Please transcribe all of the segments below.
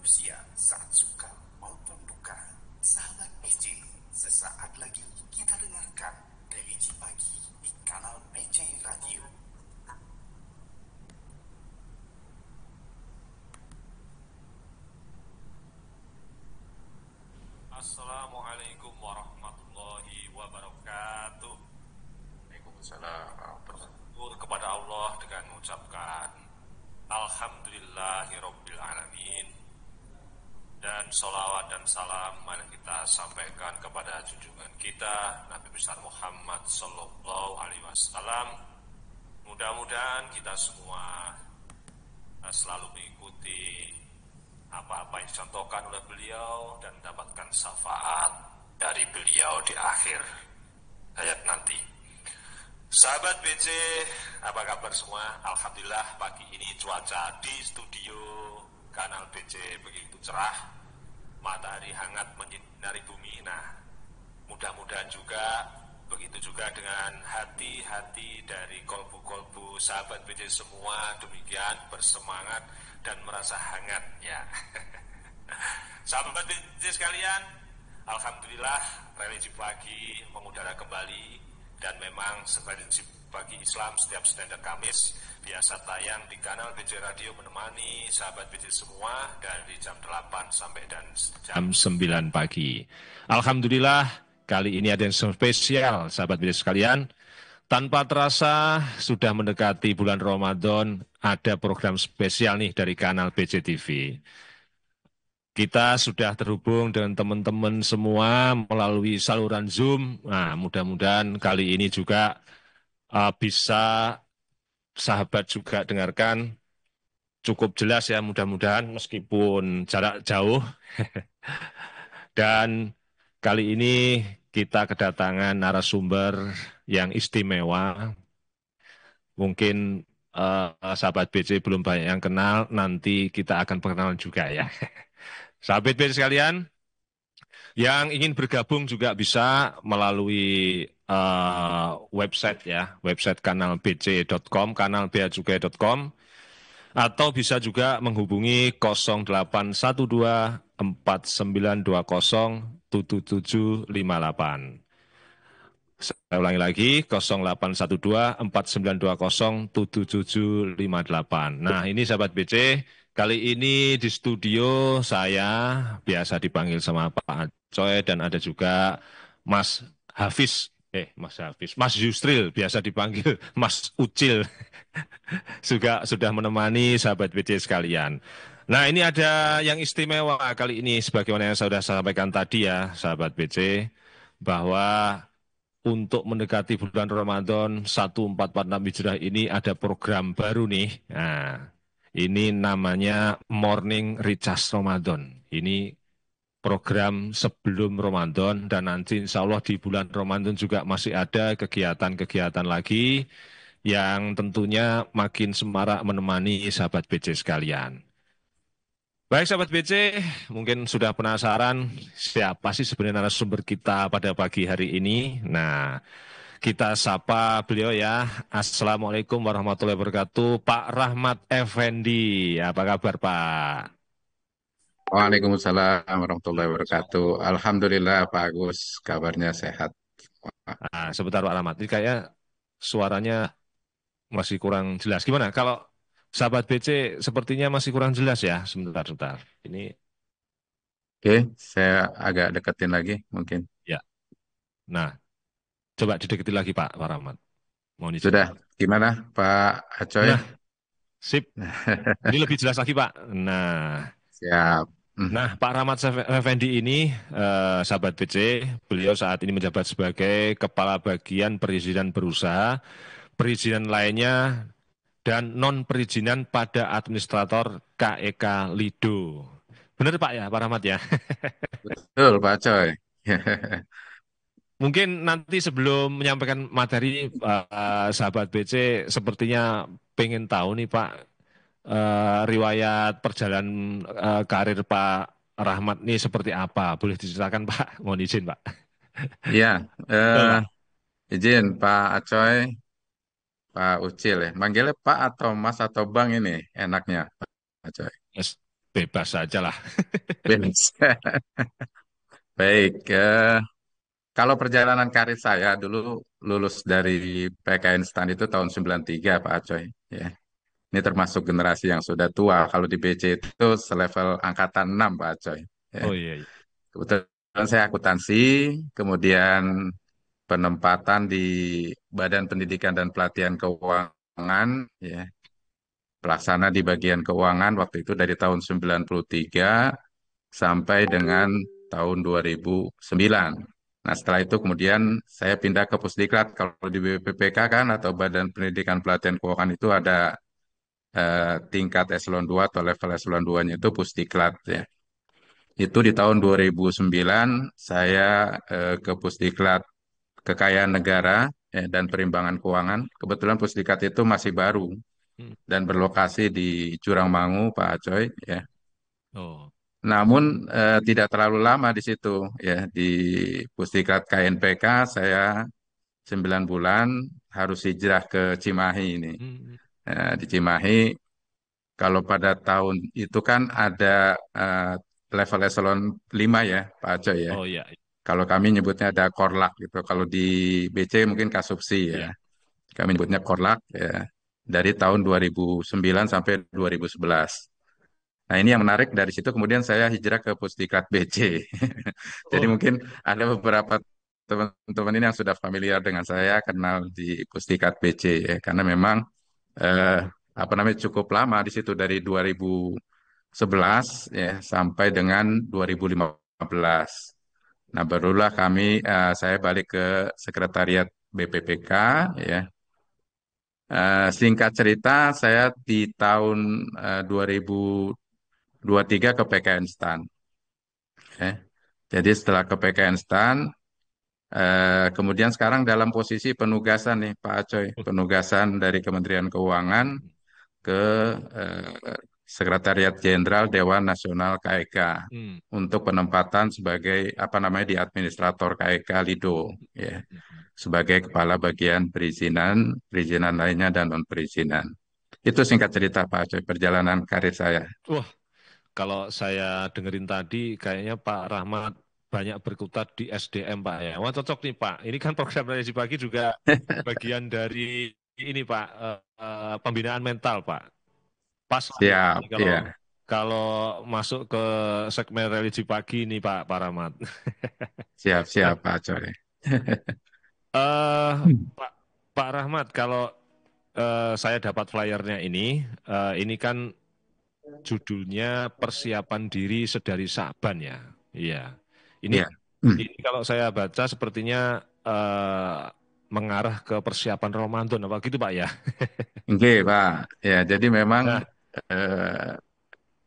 manusia saat suka maupun duka. Sahabat PC, sesaat lagi kita dengarkan religi pagi di kanal PC Radio. Assalamualaikum warahmatullahi wabarakatuh. Waalaikumsalam. Bersyukur kepada Allah dengan mengucapkan Alhamdulillahirabbil alamin. Dan sholawat dan salam mari kita sampaikan kepada junjungan kita Nabi besar Muhammad sallallahu alaihi wasallam. Mudah-mudahan kita semua selalu mengikuti apa-apa yang dicontohkan oleh beliau dan mendapatkan syafaat dari beliau di akhir hayat nanti. Sahabat BC, apa kabar semua? Alhamdulillah pagi ini cuaca di studio kanal BC begitu cerah, matahari hangat menyinari bumi. Nah, mudah-mudahan juga begitu juga dengan hati-hati dari kolbu-kolbu sahabat BC semua, demikian bersemangat dan merasa hangat ya. Sahabat BC sekalian, alhamdulillah religi pagi mengudara kembali. Dan memang religi pagi Islam setiap Senin dan Kamis biasa tayang di kanal BC Radio menemani sahabat BC semua dari jam 8 sampai dan jam 9 pagi. Alhamdulillah kali ini ada yang spesial sahabat BC sekalian. Tanpa terasa sudah mendekati bulan Ramadan, ada program spesial nih dari kanal BC TV. Kita sudah terhubung dengan teman-teman semua melalui saluran Zoom. Nah, mudah-mudahan kali ini juga bisa sahabat juga dengarkan cukup jelas ya, mudah-mudahan meskipun jarak jauh. Dan kali ini kita kedatangan narasumber yang istimewa. Mungkin sahabat BC belum banyak yang kenal, nanti kita akan perkenalan juga ya. Sahabat BC sekalian, yang ingin bergabung juga bisa melalui website ya, website kanal bc.com, kanal beacukai.com, atau bisa juga menghubungi 0812 4920 7758. Saya ulangi lagi, 0812 4920 7758. Nah, ini sahabat BC, kali ini di studio saya biasa dipanggil sama Pak Acoy dan ada juga Mas Hafiz, Mas Yusril, biasa dipanggil Mas Ucil, juga sudah menemani sahabat BC sekalian. Nah, ini ada yang istimewa kali ini, sebagaimana yang saya sudah sampaikan tadi ya, sahabat BC, bahwa untuk mendekati bulan Ramadan 1446 Hijrah ini ada program baru nih. Nah, ini namanya Morning Recharge Ramadan. Ini program sebelum Ramadan dan nanti insya Allah di bulan Ramadan juga masih ada kegiatan-kegiatan lagi yang tentunya makin semarak menemani sahabat BC sekalian. Baik sahabat BC, mungkin sudah penasaran siapa sih sebenarnya narasumber kita pada pagi hari ini. Nah, kita sapa beliau ya. Assalamualaikum warahmatullahi wabarakatuh. Pak Rahmat Effendi, apa kabar Pak? Waalaikumsalam warahmatullahi wabarakatuh. Alhamdulillah Pak Agus, kabarnya sehat. Nah, sebentar Pak Rahmat, ini kayaknya suaranya masih kurang jelas. Gimana? Kalau sahabat BC sepertinya masih kurang jelas ya. Sebentar. Ini Oke, saya agak deketin lagi mungkin. ya. Nah, coba dideketin lagi Pak Rahmat. Mohon izin. Sudah, gimana Pak Acoy? Nah, sip. Ini lebih jelas lagi Pak. Nah, Siap. Pak Rahmat Effendi ini, sahabat BC, beliau saat ini menjabat sebagai Kepala Bagian Perizinan Berusaha, perizinan lainnya, dan non-perizinan pada administrator KEK Lido. Benar Pak ya, Pak Rahmat ya? Betul Pak Acoy. Mungkin nanti sebelum menyampaikan materi, sahabat BC sepertinya pengen tahu nih Pak, riwayat perjalanan karir Pak Rahmat ini seperti apa? Boleh diceritakan Pak? Mohon izin Pak. Iya, Betul Pak. izin Pak Acoy, Pak Ucil ya. Manggilnya Pak atau Mas atau Bang ini enaknya Pak Acoy. Yes. bebas saja lah. Beres. Baik, kalau perjalanan karir saya dulu lulus dari PKN STAN itu tahun 93, Pak Acoy. Ya. Ini termasuk generasi yang sudah tua. Kalau di BC itu selevel angkatan 6, Pak Acoy. Ya. Oh iya, iya. Kebetulan saya akuntansi, kemudian penempatan di Badan Pendidikan dan Pelatihan Keuangan, ya, pelaksana di bagian keuangan waktu itu dari tahun 93 sampai dengan tahun 2009. Nah, setelah itu kemudian saya pindah ke Pusdiklat. Kalau di BPPK kan atau Badan Pendidikan Pelatihan Keuangan itu ada tingkat eselon 2 atau level eselon 2-nya itu Pusdiklat ya. Itu di tahun 2009 saya ke Pusdiklat Kekayaan Negara ya, dan Perimbangan Keuangan. Kebetulan Pusdiklat itu masih baru Hmm. dan berlokasi di Jurangmangu, Pak Acoy ya. Oh. Namun tidak terlalu lama di situ ya di Pusdiklat KNPK saya 9 bulan harus hijrah ke Cimahi ini. Hmm. Di Cimahi kalau pada tahun itu kan ada eh, level eselon 5 ya Pak Acoy ya. Oh iya, Kalau kami nyebutnya ada Korlak gitu. Kalau di BC mungkin Kasubsi ya. iya. Kami nyebutnya Korlak ya. Dari tahun 2009 sampai 2011. Nah, ini yang menarik dari situ kemudian saya hijrah ke Pusdiklat BC. Jadi Oh. mungkin ada beberapa teman-teman ini yang sudah familiar dengan saya kenal di Pusdiklat BC ya karena memang eh, apa namanya cukup lama di situ dari 2011 ya sampai dengan 2015. Nah, barulah saya balik ke sekretariat BPPK ya. Singkat cerita, saya di tahun 2023 ke PKN STAN. Ya. Jadi setelah ke PKN STAN, kemudian sekarang dalam posisi penugasan nih Pak Acoy, penugasan dari Kementerian Keuangan ke eh, Sekretariat Jenderal Dewan Nasional KEK Hmm. untuk penempatan sebagai apa namanya di administrator KEK Lido, ya, sebagai kepala bagian perizinan, perizinan lainnya dan non perizinan. Itu singkat cerita Pak Acoy, perjalanan karir saya. Wah, kalau saya dengerin tadi, kayaknya Pak Rahmat banyak berkutat di SDM, Pak ya. Wah, cocok nih, Pak. Ini kan program Relasi Pagi juga bagian dari ini, Pak, pembinaan mental, Pak. Pas lah Siap, ini kalau ya, kalau masuk ke segmen religi pagi ini, Pak Rahmat. Nah, siap Pak Acoy. eh Pak Pak Rahmat, kalau saya dapat flyernya ini kan judulnya persiapan diri sedari Saban ya. Iya. Ini Ya. Hmm. ini kalau saya baca sepertinya mengarah ke persiapan Ramadan apa gitu Pak ya. Oke, Pak. Ya, jadi memang Nah, eh,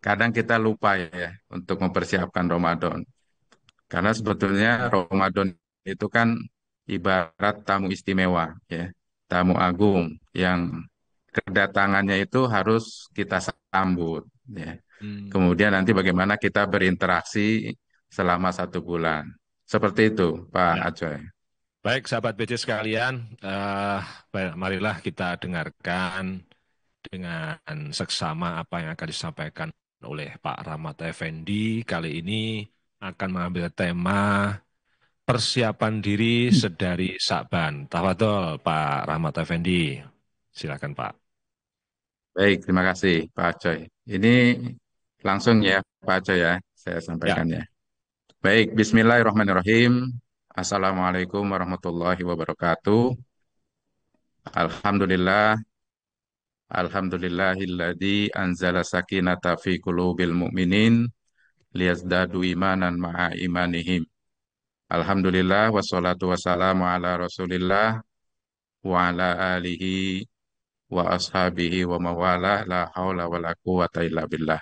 kadang kita lupa ya untuk mempersiapkan Ramadan. Karena sebetulnya Ramadan itu kan ibarat tamu istimewa, ya, tamu agung yang kedatangannya itu harus kita sambut, ya. hmm, Kemudian nanti bagaimana kita berinteraksi selama 1 bulan. Seperti itu, Pak ya. Acoy. Baik sahabat BC sekalian, marilah kita dengarkan dengan seksama apa yang akan disampaikan oleh Pak Rahmat Effendi. Kali ini akan mengambil tema persiapan diri sedari Sakban. Tafadhol Pak Rahmat Effendi. Silakan Pak. Baik, terima kasih, Pak Acoy. Ini langsung ya, Pak Acoy ya, saya Ya, sampaikan ya. Baik, Bismillahirrahmanirrahim. Assalamualaikum warahmatullahi wabarakatuh. Alhamdulillah, Alhamdulillahilladzi anzala sakinata fi qulubil mu'minin liyazdadu imanan ma'a imanihim. Alhamdulillah wassalatu wassalamu ala Rasulillah wa ala alihi wa ashabihi wa mawala la haula wa la quwata illa billah.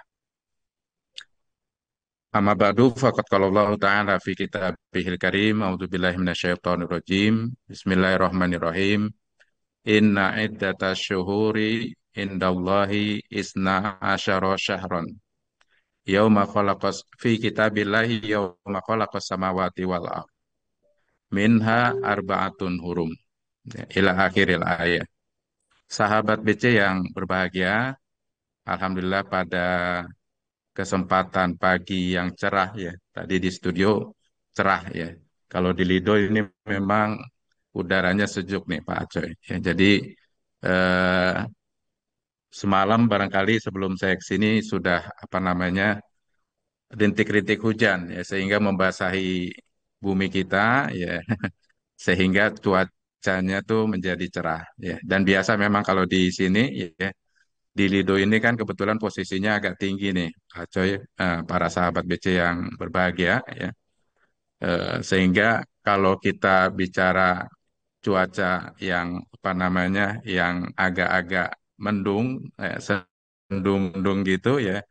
Amma ba'du faqad qala Allah ta'ala fi kitabihil karim a'udzu billahi minasyaitonir rajim. Bismillahirrahmanirrahim. Inna iddata syuhuri indallahi isna asyara syahran. Yauma khalaqas fi kitabillahi yauma khalaqas samawati wal ardh. Minha arba'atun hurum. Ya, ila akhiril ayat. Sahabat BC yang berbahagia, Alhamdulillah pada kesempatan pagi yang cerah ya. Tadi di studio cerah ya. Kalau di Lido ini memang udaranya sejuk nih Pak Acoy. Ya, jadi eh, semalam barangkali sebelum saya ke sini sudah apa namanya rintik-rintik hujan ya sehingga membasahi bumi kita ya sehingga cuacanya tuh menjadi cerah ya. Dan biasa memang kalau di sini ya di Lido ini kan kebetulan posisinya agak tinggi nih, Pak Coy, para sahabat BC yang berbahagia ya. Sehingga kalau kita bicara cuaca yang apa namanya yang agak-agak mendung, sendung-mendung gitu ya,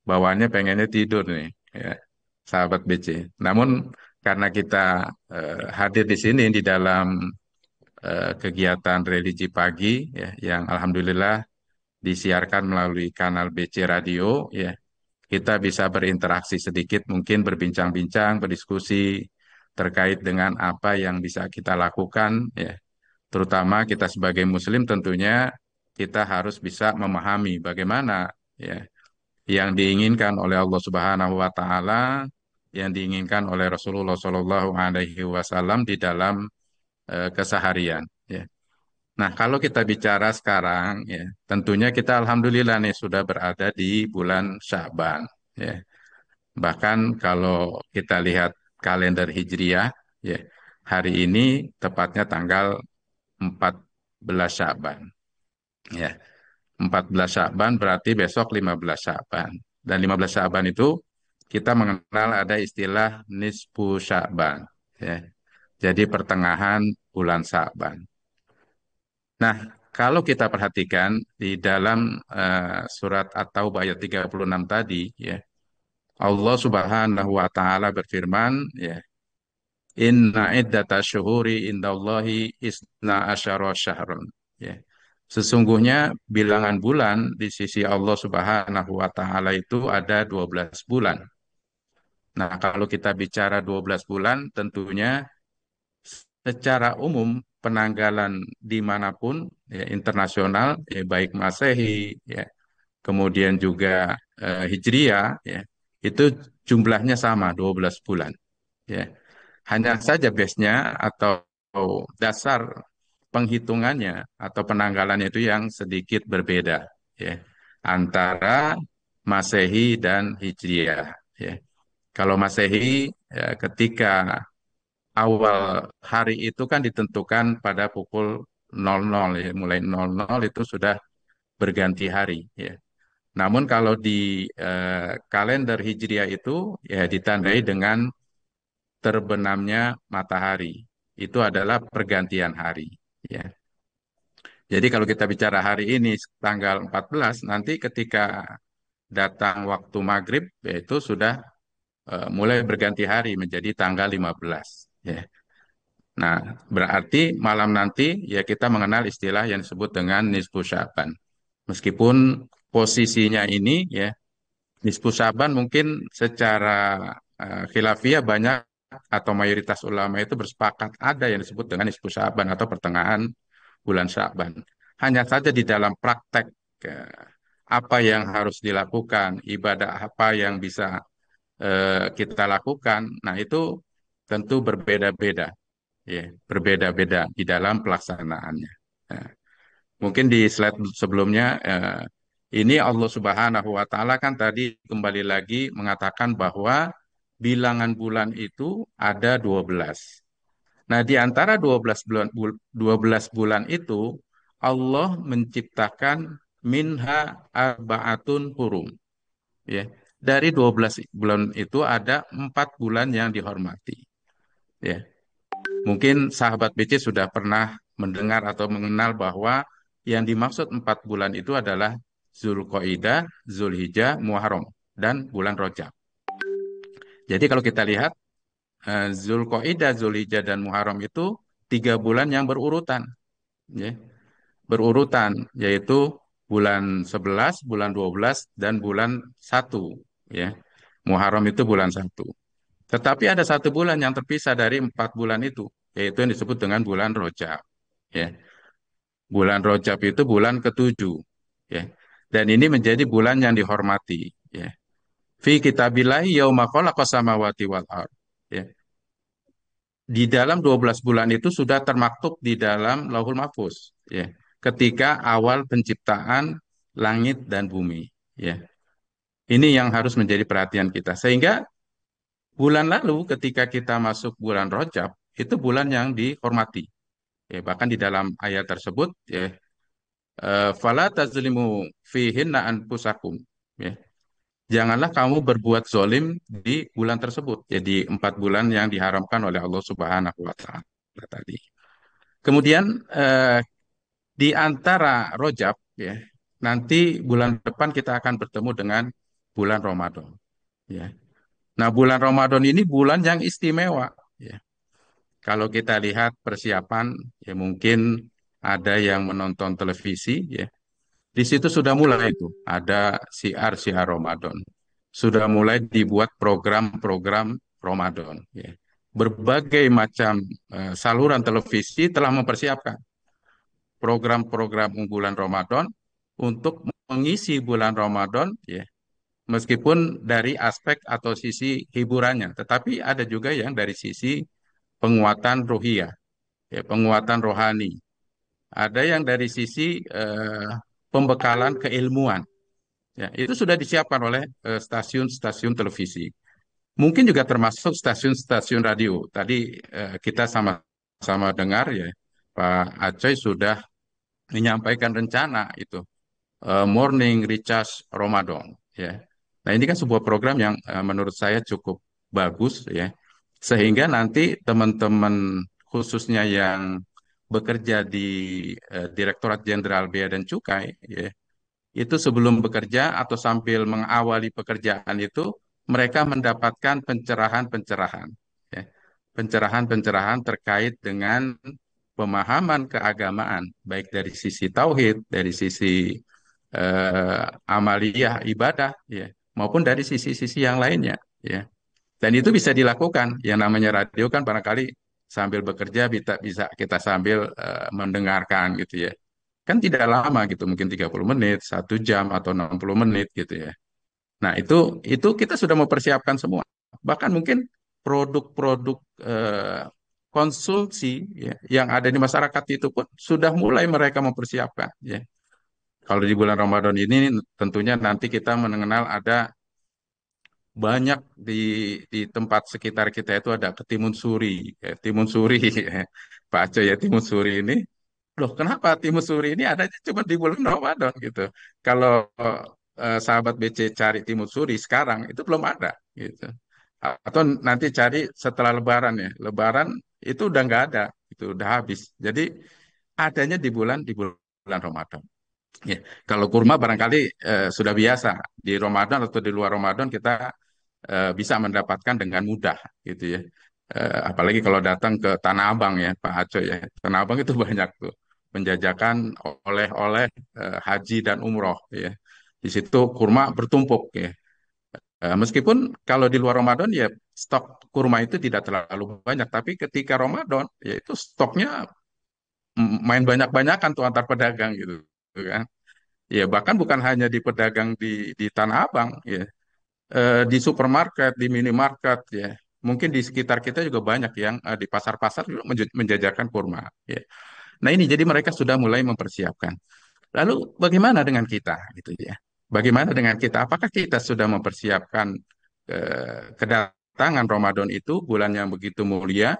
bawaannya pengennya tidur nih, ya, sahabat BC. Namun karena kita hadir di sini di dalam kegiatan religi pagi ya, yang alhamdulillah disiarkan melalui kanal BC Radio ya. Kita bisa berinteraksi sedikit, mungkin berbincang-bincang, berdiskusi terkait dengan apa yang bisa kita lakukan ya. Terutama kita sebagai muslim tentunya kita harus bisa memahami bagaimana ya yang diinginkan oleh Allah Subhanahu wa taala, yang diinginkan oleh Rasulullah Shallallahu alaihi wasallam di dalam keseharian ya. Nah, kalau kita bicara sekarang, ya, tentunya kita alhamdulillah nih sudah berada di bulan Sya'ban. Ya. Bahkan kalau kita lihat kalender Hijriah, ya, hari ini tepatnya tanggal 14 Sya'ban. Ya. 14 Sya'ban berarti besok 15 Sya'ban. Dan 15 Sya'ban itu kita mengenal ada istilah nisfu Sya'ban. Ya. Jadi pertengahan bulan Sya'ban. Nah, kalau kita perhatikan di dalam surat At-Taubah ayat 36 tadi, ya, Allah Subhanahu wa taala berfirman, ya, Inna iddata syuhuri indallahi isna asyara syahrun. Ya. Sesungguhnya bilangan bulan di sisi Allah Subhanahu wa taala itu ada 12 bulan. Nah, kalau kita bicara 12 bulan, tentunya secara umum penanggalan dimanapun ya, internasional ya, baik Masehi ya, kemudian juga Hijriah ya, itu jumlahnya sama 12 bulan ya. Hanya saja base-nya atau dasar penghitungannya atau penanggalannya itu yang sedikit berbeda ya antara Masehi dan Hijriah ya. Kalau Masehi ya, ketika awal hari itu kan ditentukan pada pukul 00 ya, mulai 00 itu sudah berganti hari ya. Namun kalau di kalender Hijriah itu ya ditandai dengan terbenamnya matahari. Itu adalah pergantian hari ya. Jadi kalau kita bicara hari ini tanggal 14 nanti ketika datang waktu maghrib yaitu sudah mulai berganti hari menjadi tanggal 15 ya. Nah, berarti malam nanti ya kita mengenal istilah yang disebut dengan nisfu Sya'ban. Meskipun posisinya ini ya nisfu Sya'ban mungkin secara khilafiyah banyak atau mayoritas ulama itu bersepakat ada yang disebut dengan nisfu Sya'ban atau pertengahan bulan Sya'ban. Hanya saja di dalam praktek apa yang harus dilakukan, ibadah apa yang bisa kita lakukan, nah itu tentu berbeda-beda ya, berbeda-beda di dalam pelaksanaannya. Nah, mungkin di slide sebelumnya ini Allah Subhanahu wa taala kan tadi kembali lagi mengatakan bahwa bilangan bulan itu ada 12. Nah, di antara 12 bulan itu Allah menciptakan minha arba'atun hurum ya. Dari 12 bulan itu ada 4 bulan yang dihormati ya. Mungkin sahabat BC sudah pernah mendengar atau mengenal bahwa yang dimaksud 4 bulan itu adalah Zulqaidah, Zulhijjah, Muharram, dan bulan Rajab. Jadi kalau kita lihat Zulqaidah, Zulhijjah, dan Muharram itu 3 bulan yang berurutan, ya. Berurutan, yaitu bulan 11, bulan 12, dan bulan 1. Ya. Muharram itu bulan 1. Tetapi ada 1 bulan yang terpisah dari 4 bulan itu, yaitu yang disebut dengan bulan Rajab. Ya. Bulan Rajab itu bulan ketujuh. Ya. Dan ini menjadi bulan yang dihormati. Ya. Fi kitabillahi yauma khalaqas samawati wal ard. Ya. Di dalam 12 bulan itu sudah termaktub di dalam Lauhul Mahfuz, ya. Ketika awal penciptaan langit dan bumi, ya. Ini yang harus menjadi perhatian kita. Sehingga bulan lalu ketika kita masuk bulan Rajab, itu bulan yang dihormati. Ya, bahkan di dalam ayat tersebut, ya, fala tazlimu fihinna anfusakum. Ya. Janganlah kamu berbuat zolim di bulan tersebut. Jadi 4 bulan yang diharamkan oleh Allah Subhanahu wa Ta'ala tadi. Kemudian di antara Rojab, ya, nanti bulan depan kita akan bertemu dengan bulan Ramadan. Ya. Nah, bulan Ramadan ini bulan yang istimewa. Ya. Kalau kita lihat persiapan, ya mungkin ada yang menonton televisi, ya. Di situ sudah mulai itu, ada siar-siar Ramadan. Sudah mulai dibuat program-program Ramadan. Ya. Berbagai macam saluran televisi telah mempersiapkan program-program unggulan Ramadan untuk mengisi bulan Ramadan, ya, meskipun dari aspek atau sisi hiburannya, tetapi ada juga yang dari sisi penguatan ruhiyah, ya, penguatan rohani. Ada yang dari sisi pembekalan keilmuan. Ya, itu sudah disiapkan oleh stasiun-stasiun televisi. Mungkin juga termasuk stasiun-stasiun radio. Tadi kita sama-sama dengar, ya, Pak Acoy sudah menyampaikan rencana itu Morning Recharge Ramadan, ya. Nah, ini kan sebuah program yang menurut saya cukup bagus, ya. Sehingga nanti teman-teman khususnya yang bekerja di Direktorat Jenderal Bea dan Cukai, ya, itu sebelum bekerja atau sambil mengawali pekerjaan itu mereka mendapatkan pencerahan-pencerahan, ya. Pencerahan-pencerahan terkait dengan pemahaman keagamaan, baik dari sisi tauhid, dari sisi amaliyah ibadah, ya, maupun dari sisi-sisi yang lainnya, ya. Dan itu bisa dilakukan. Yang namanya radio kan barangkali sambil bekerja bisa kita sambil mendengarkan gitu, ya. Kan tidak lama gitu, mungkin 30 menit, 1 jam atau 60 menit gitu, ya. Nah, itu kita sudah mempersiapkan semua. Bahkan mungkin produk-produk konsumsi, ya, yang ada di masyarakat itu pun sudah mulai mereka mempersiapkan, ya. Kalau di bulan Ramadan ini tentunya nanti kita mengenal ada banyak di tempat sekitar kita itu ada ketimun suri, ya, timun suri, ya. Pak Aceh, ya, timun suri ini. Loh, kenapa timun suri ini ada cuma di bulan Ramadan gitu? Kalau sahabat BC cari timun suri sekarang itu belum ada gitu. Atau nanti cari setelah Lebaran, ya. Lebaran itu udah nggak ada, itu udah habis. Jadi adanya di bulan Ramadan. Ya, kalau kurma barangkali sudah biasa di Ramadan atau di luar Ramadan kita bisa mendapatkan dengan mudah gitu, ya. Apalagi kalau datang ke Tanah Abang, ya Pak Aco, ya. Tanah Abang itu banyak tuh menjajakan oleh-oleh haji dan umroh, ya. Di situ kurma bertumpuk, ya. Meskipun kalau di luar Ramadan ya stok kurma itu tidak terlalu banyak, tapi ketika Ramadan ya itu stoknya main banyak-banyakan tuh antar pedagang gitu, kan. Ya, bahkan bukan hanya di pedagang di Tanah Abang, ya. Di supermarket, di minimarket, ya. Mungkin di sekitar kita juga banyak yang di pasar-pasar juga menjajakan kurma, ya. Nah, ini jadi mereka sudah mulai mempersiapkan. Lalu bagaimana dengan kita, gitu, ya? Bagaimana dengan kita? Apakah kita sudah mempersiapkan kedatangan Ramadan itu, bulan yang begitu mulia,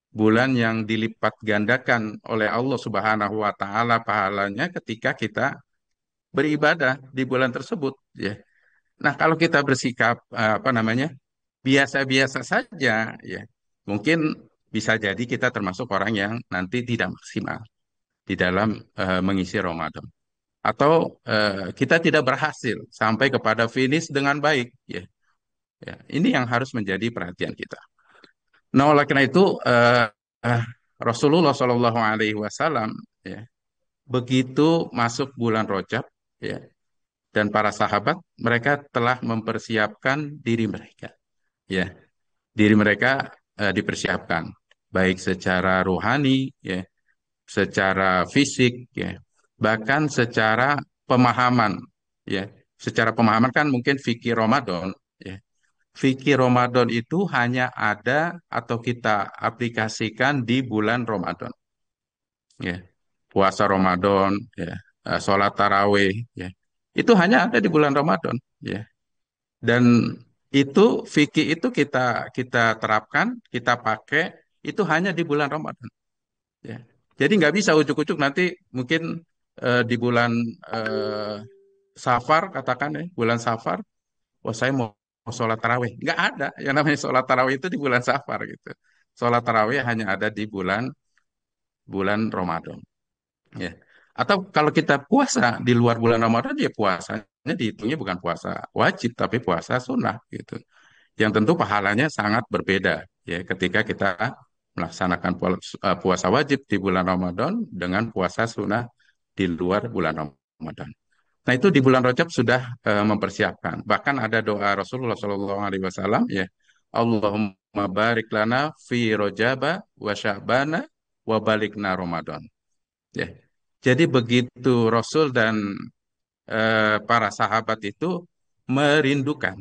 bulan yang dilipat gandakan oleh Allah Subhanahu wa Ta'ala pahalanya ketika kita beribadah di bulan tersebut, ya. Nah, kalau kita bersikap apa namanya biasa-biasa saja, ya, mungkin bisa jadi kita termasuk orang yang nanti tidak maksimal di dalam mengisi Ramadan, atau kita tidak berhasil sampai kepada finish dengan baik, ya. Ya, ini yang harus menjadi perhatian kita. Nah, oleh karena itu eh, Rasulullah Shallallahu Alaihi Wasallam, ya, begitu masuk bulan Rajab, ya, dan para sahabat mereka telah mempersiapkan diri mereka, ya. Diri mereka dipersiapkan baik secara rohani, ya, secara fisik, ya, bahkan secara pemahaman, ya. Secara pemahaman kan mungkin fikih Ramadan Ya. Fikih Ramadan itu hanya ada atau kita aplikasikan di bulan Ramadan. Ya. Puasa Ramadan, ya. Sholat tarawih, ya. Itu hanya ada di bulan Ramadan. Ya. Dan itu fikih itu kita kita terapkan, kita pakai itu hanya di bulan Ramadan. Ya. Jadi nggak bisa ujuk-ujuk nanti mungkin di bulan eh, Safar katakan ya, bulan Safar, wah saya mau sholat tarawih. Nggak ada yang namanya sholat tarawih itu di bulan Safar gitu. Sholat tarawih hanya ada di bulan bulan Ramadan. Ya. Atau kalau kita puasa di luar bulan Ramadan, ya puasanya dihitungnya bukan puasa wajib, tapi puasa sunnah gitu. Yang tentu pahalanya sangat berbeda ya ketika kita melaksanakan puasa wajib di bulan Ramadan dengan puasa sunnah di luar bulan Ramadan. Nah itu di bulan Rajab sudah mempersiapkan. Bahkan ada doa Rasulullah SAW ya, Allahumma barik lana fi rojaba wa sya'bana wa balikna Ramadan. Ya. Jadi begitu Rasul dan para sahabat itu merindukan,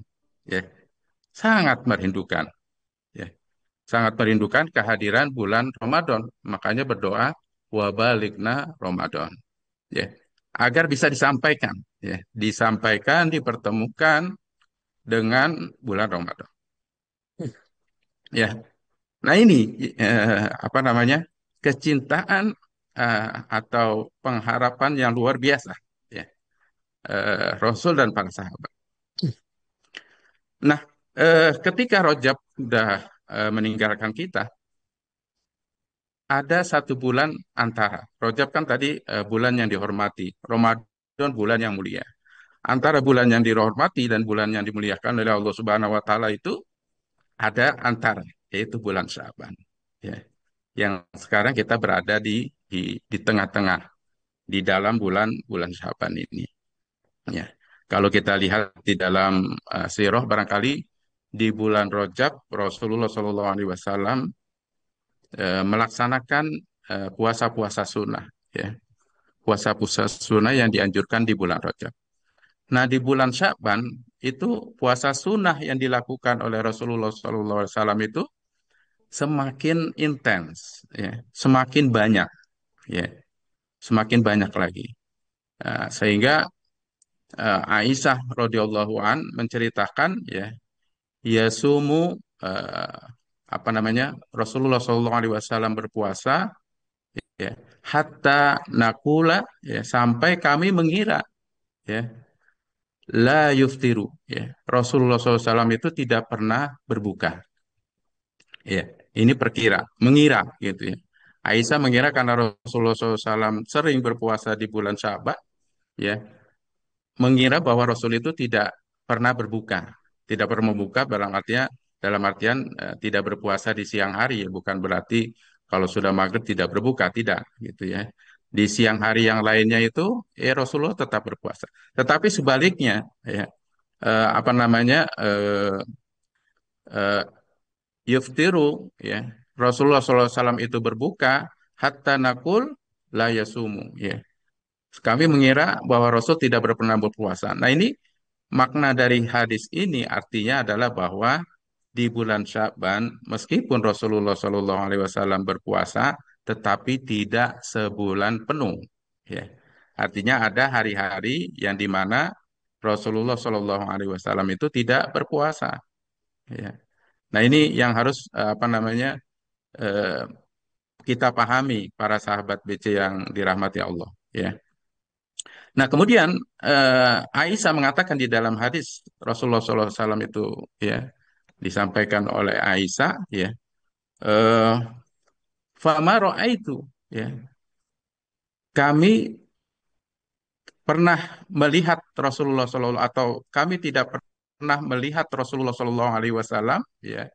ya, sangat merindukan, ya, sangat merindukan kehadiran bulan Ramadan. Makanya berdoa wabalikna Ramadan, ya, agar bisa disampaikan, ya, disampaikan, dipertemukan dengan bulan Ramadan. Ya, nah ini apa namanya kecintaan atau pengharapan yang luar biasa, ya, Rasul dan para sahabat. Nah, ketika Rajab sudah meninggalkan kita, ada satu bulan antara. Rajab kan tadi bulan yang dihormati, Ramadan bulan yang mulia. Antara bulan yang dihormati dan bulan yang dimuliakan oleh Allah Subhanahu wa taala itu ada antara, yaitu bulan Syaban. Ya. Yang sekarang kita berada di tengah-tengah di dalam bulan bulan Syaban ini. Ya. Kalau kita lihat di dalam sirah barangkali di bulan Rajab Rasulullah SAW melaksanakan puasa-puasa sunnah, ya, puasa-puasa sunnah yang dianjurkan di bulan Rajab. Nah, di bulan Sya'ban itu puasa sunnah yang dilakukan oleh Rasulullah SAW itu semakin intens, ya, semakin banyak, ya, semakin banyak lagi. Sehingga Aisyah radhiyallahu an menceritakan, ya, yasumu apa namanya Rasulullah SAW berpuasa, ya, hatta nakula, ya, sampai kami mengira, ya, la yuftiru, ya, Rasulullah SAW itu tidak pernah berbuka, ya, ini perkira mengira gitu ya. Aisyah mengira karena Rasulullah SAW sering berpuasa di bulan Syaban, ya, mengira bahwa Rasul itu tidak pernah berbuka, tidak pernah membuka dalam artian tidak berpuasa di siang hari, ya, bukan berarti kalau sudah maghrib tidak berbuka, tidak gitu ya. Di siang hari yang lainnya itu Rasulullah tetap berpuasa. Tetapi sebaliknya, ya, apa namanya eh, yuftiru, ya, Rasulullah SAW itu berbuka hatta nakul la yasumu, ya. Kami mengira bahwa Rasul tidak pernah berpuasa. Nah, ini makna dari hadis ini artinya adalah bahwa di bulan Sya'ban, meskipun Rasulullah SAW berpuasa, tetapi tidak sebulan penuh. Ya. Artinya ada hari-hari yang dimana Rasulullah SAW itu tidak berpuasa. Ya. Nah, ini yang harus apa namanya eh, kita pahami para sahabat BC yang dirahmati Allah. Ya. Nah, kemudian Aisyah mengatakan di dalam hadis Rasulullah SAW itu, ya, disampaikan oleh Aisyah, ya, eh fama itu, ya, kami pernah melihat Rasulullah SAW atau kami tidak pernah melihat Rasulullah SAW, ya,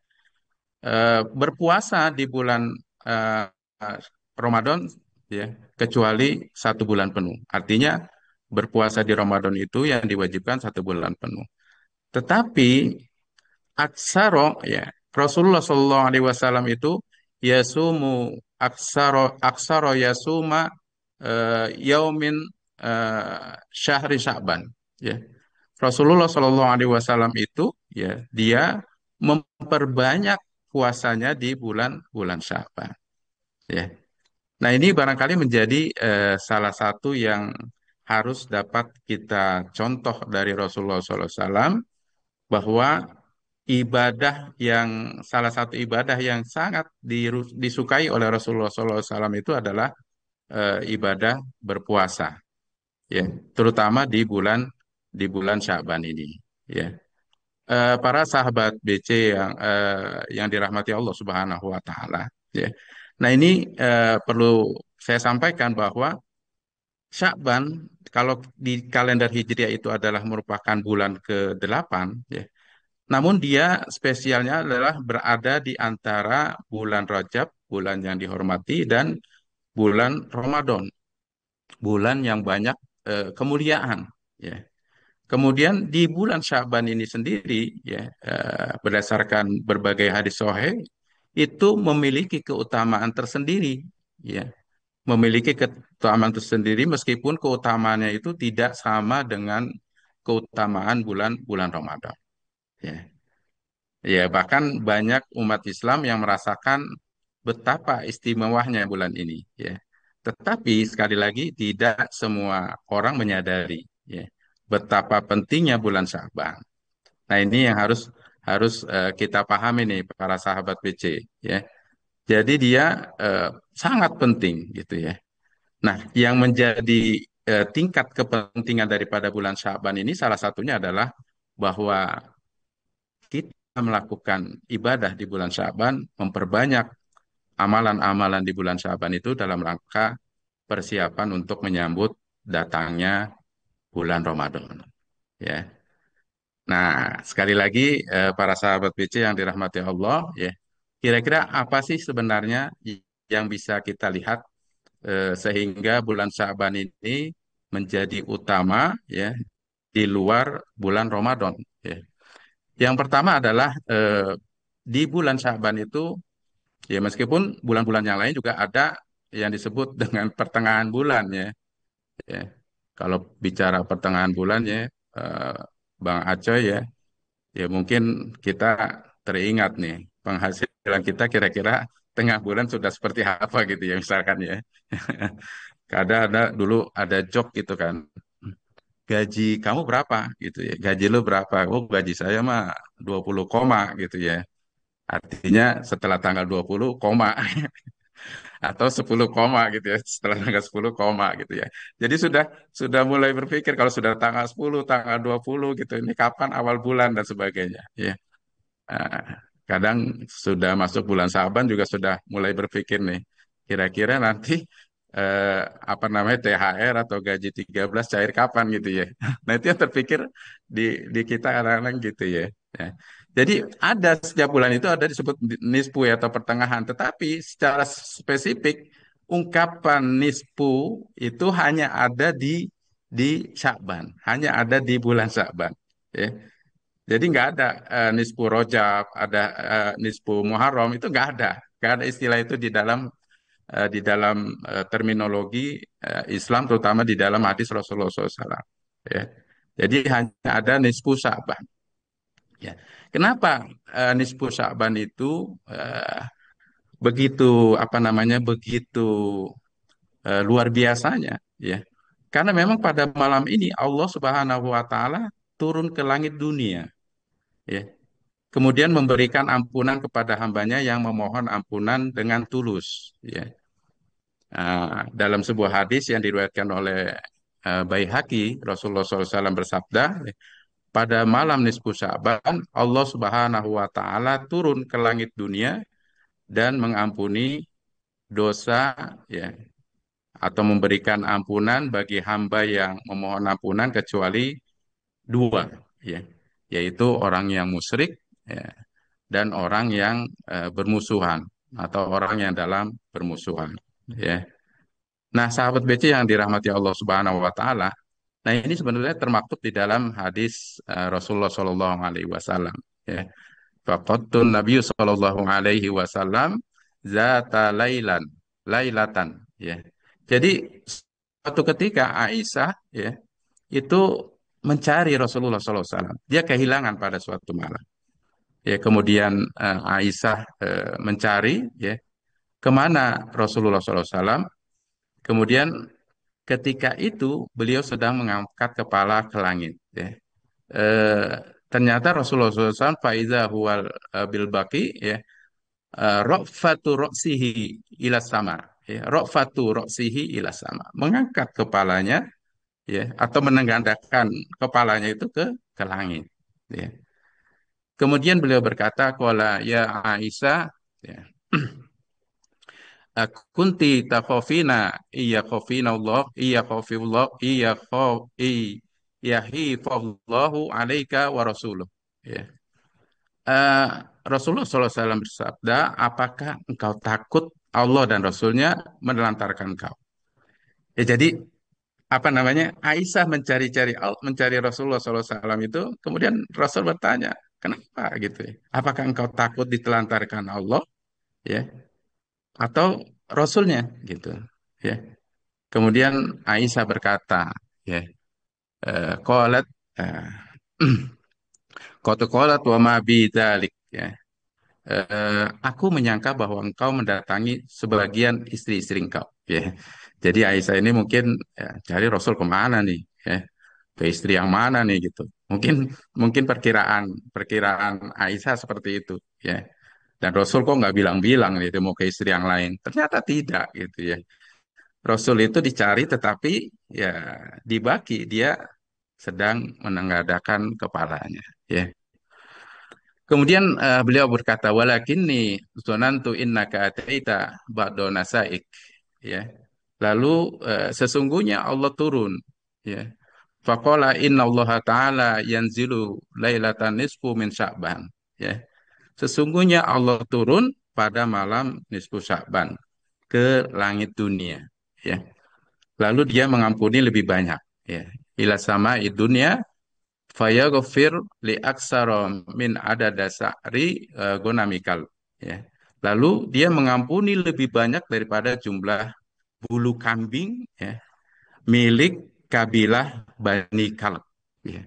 berpuasa di bulan eh, Ramadan, ya, kecuali satu bulan penuh. Artinya berpuasa di Ramadan itu yang diwajibkan satu bulan penuh. Tetapi aksaro, ya, Rasulullah Shallallahu Alaihi Wasallam itu yasumu aksaro yasuma yaumin syahri Sya'ban, ya. Rasulullah Shallallahu Alaihi Wasallam itu ya dia memperbanyak puasanya di bulan-bulan Sya'ban. Ya. Nah ini barangkali menjadi salah satu yang harus dapat kita contoh dari Rasulullah SAW bahwa salah satu ibadah yang sangat disukai oleh Rasulullah SAW itu adalah ibadah berpuasa, ya, terutama di bulan Sya'ban ini, ya. Para sahabat BC yang dirahmati Allah Subhanahu wa taala, ya. Nah, ini perlu saya sampaikan bahwa Sya'ban kalau di kalender Hijriah itu adalah merupakan bulan ke-8, ya. Namun dia spesialnya adalah berada di antara bulan Rajab, bulan yang dihormati, dan bulan Ramadan, bulan yang banyak kemuliaan, ya. Kemudian di bulan Syaban ini sendiri, ya, berdasarkan berbagai hadis sahih, itu memiliki keutamaan tersendiri, ya, memiliki keutamaan tersendiri meskipun keutamaannya itu tidak sama dengan keutamaan bulan-bulan Ramadan. Ya, ya bahkan banyak umat Islam yang merasakan betapa istimewanya bulan ini, ya. Tetapi sekali lagi tidak semua orang menyadari, ya, betapa pentingnya bulan Sya'ban. Nah, ini yang harus harus kita pahami nih para sahabat BC, ya. Jadi dia eh, sangat penting gitu, ya. Nah, yang menjadi tingkat kepentingan daripada bulan Sya'ban ini salah satunya adalah bahwa kita melakukan ibadah di bulan Sya'ban, memperbanyak amalan-amalan di bulan Sya'ban itu dalam rangka persiapan untuk menyambut datangnya bulan Ramadan. Ya. Nah, sekali lagi para sahabat BC yang dirahmati Allah, ya, kira-kira apa sih sebenarnya yang bisa kita lihat sehingga bulan Sya'ban ini menjadi utama, ya, di luar bulan Ramadan, ya. Yang pertama adalah di bulan Sya'ban itu, ya, meskipun bulan-bulan yang lain juga ada yang disebut dengan pertengahan bulan, ya. Ya. Kalau bicara pertengahan bulan, ya, eh, Bang Acoy, ya, ya mungkin kita teringat nih penghasilan kita kira-kira tengah bulan sudah seperti apa gitu ya misalkan, ya. Ada dulu ada joke gitu kan. Gaji kamu berapa gitu ya. Gaji lu berapa? Oh, gaji saya mah 20 koma gitu ya. Artinya setelah tanggal 20 koma atau 10 koma gitu ya, setelah tanggal 10 koma gitu ya. Jadi sudah mulai berpikir kalau sudah tanggal 10, tanggal 20 gitu, ini kapan awal bulan dan sebagainya, ya. Nah, kadang sudah masuk bulan Saban juga sudah mulai berpikir nih, kira-kira nanti eh, apa namanya THR atau gaji 13 cair kapan gitu ya. Nah, itu yang terpikir di kita kadang-kadang gitu, ya. Ya. Jadi ada setiap bulan itu ada disebut nisfu ya, atau pertengahan, tetapi secara spesifik ungkapan nisfu itu hanya ada di Sya'ban, hanya ada di bulan Sya'ban. Ya. Jadi nggak ada nisfu Rojab, ada nisfu Muharram, itu nggak ada istilah itu di dalam terminologi Islam, terutama di dalam hadis Rasulullah SAW. Ya. Jadi hanya ada nisfu Sya'ban. Ya. Kenapa nisfu Sya'ban itu begitu apa namanya begitu luar biasanya? Ya. Karena memang pada malam ini Allah Subhanahu Wa Taala turun ke langit dunia. Ya. Kemudian memberikan ampunan kepada hambanya yang memohon ampunan dengan tulus. Ya. Dalam sebuah hadis yang diriwayatkan oleh Baihaqi, Rasulullah SAW bersabda, pada malam nisfu Sya'ban, Allah Subhanahu wa Ta'ala turun ke langit dunia dan mengampuni dosa, ya, atau memberikan ampunan bagi hamba yang memohon ampunan kecuali dua, ya, yaitu orang yang musyrik, ya, dan orang yang bermusuhan atau orang yang dalam bermusuhan, ya. Nah, sahabat BC yang dirahmati Allah Subhanahu wa taala, nah ini sebenarnya termaktub di dalam hadis Rasulullah Shallallahu alaihi wasallam, ya. Faqattun Nabi Shallallahu alaihi wasallam zata lailatan, ya. Jadi suatu ketika Aisyah, ya, itu mencari Rasulullah SAW. Dia kehilangan pada suatu malam. Ya, kemudian Aisyah mencari, ya, kemana Rasulullah SAW. Kemudian ketika itu beliau sedang mengangkat kepala ke langit. Ya. Eh, Ternyata Rasulullah SAW faiza huwal bil baqi, ya, rofatu roksihi ila sama, ya, rofatu roksihi ila sama, mengangkat kepalanya, ya, atau menengadahkan kepalanya itu ke langit, ya. Kemudian beliau berkata, qala ya Aisyah, ya, kunti takhafina iya khafina Allah iya khafillah iya khaf iya hifallahu alaika wa rasuluh, ya. Eh, Rasulullah SAW bersabda, apakah engkau takut Allah dan Rasulnya menelantarkan engkau? Ya, jadi apa namanya, Aisyah mencari Rasulullah SAW itu, kemudian Rasul bertanya, kenapa gitu ya? Apakah engkau takut ditelantarkan Allah, ya, atau Rasulnya gitu, ya? Kemudian Aisyah berkata, ya, qalat, eh, qad qalat wa ma bi dzalik, ya. Aku menyangka bahwa engkau mendatangi sebagian istri-istri engkau, ya. Jadi Aisyah ini mungkin, ya, cari Rasul kemana nih, ya, ke istri yang mana nih gitu. Mungkin mungkin perkiraan perkiraan Aisyah seperti itu, ya. Dan Rasul kok nggak bilang-bilang gitu mau ke istri yang lain. Ternyata tidak gitu, ya. Rasul itu dicari tetapi, ya, dibagi dia sedang menengadahkan kepalanya, ya. Kemudian beliau berkata, walakinni zonantu innaka ataita ba'da nasaik, ya. Lalu sesungguhnya Allah turun, ya. Faqala innallaha ta'ala yanzilu lailatan nisfu min Sya'ban, ya. Sesungguhnya Allah turun pada malam nisfu Sya'ban ke langit dunia, ya. Lalu dia mengampuni lebih banyak, ya. Ila sama dunia fayaghfir li aksara min adada sa'ri gonamikal, ya. Lalu dia mengampuni lebih banyak daripada jumlah bulu kambing, ya, milik kabilah Bani Kalb, ya.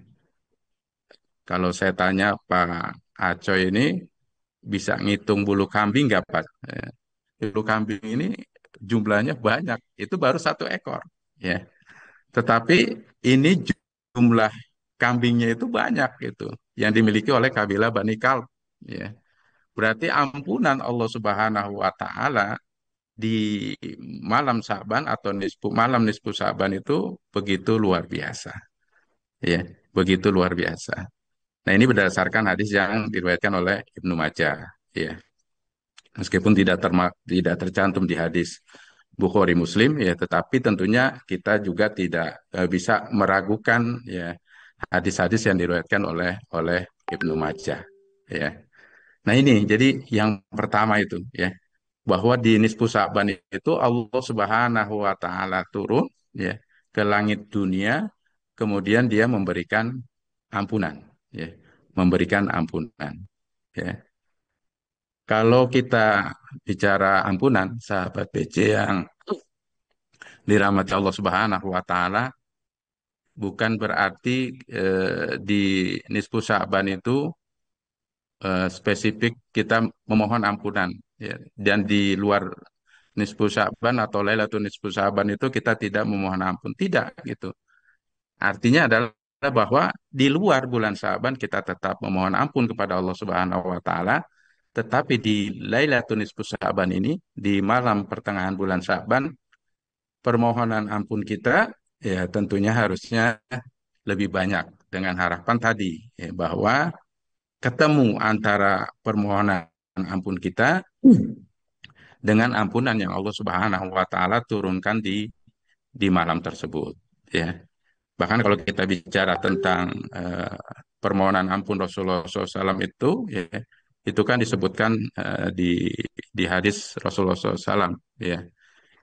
Kalau saya tanya Pak Acoy ini bisa ngitung bulu kambing nggak Pak? Bulu kambing ini jumlahnya banyak, itu baru satu ekor, ya. Tetapi ini jumlah kambingnya itu banyak gitu, yang dimiliki oleh kabilah Bani Kalb, ya. Berarti ampunan Allah Subhanahu wa taala di malam Sa'ban atau malam nisfu Sa'ban itu begitu luar biasa, ya, begitu luar biasa. Nah, ini berdasarkan hadis yang diriwayatkan oleh Ibnu Majah, ya. Meskipun tidak tercantum di hadis Bukhari Muslim, ya, tetapi tentunya kita juga tidak bisa meragukan, ya, hadis-hadis yang diriwayatkan oleh Ibnu Majah, ya. Nah, ini jadi yang pertama itu, ya, bahwa di nisfu Sa'ban itu Allah Subhanahu wa taala turun, ya, ke langit dunia, kemudian dia memberikan ampunan, ya, memberikan ampunan, ya. Kalau kita bicara ampunan, sahabat BC yang dirahmati Allah Subhanahu wa taala, bukan berarti di nisfu Sa'ban itu spesifik kita memohon ampunan, ya. Dan di luar nisfu Sa'ban atau Lailatul nisfu Sa'ban itu kita tidak memohon ampun, tidak gitu. Artinya adalah bahwa di luar bulan Sa'ban kita tetap memohon ampun kepada Allah Subhanahu wa taala, tetapi di Lailatul nisfu Sa'ban ini, di malam pertengahan bulan Sa'ban, permohonan ampun kita, ya, tentunya harusnya lebih banyak dengan harapan tadi, ya, bahwa ketemu antara permohonan ampun kita dengan ampunan yang Allah Subhanahu wa taala turunkan di malam tersebut, ya. Bahkan kalau kita bicara tentang permohonan ampun Rasulullah SAW itu, ya, itu kan disebutkan di hadis Rasulullah SAW, ya,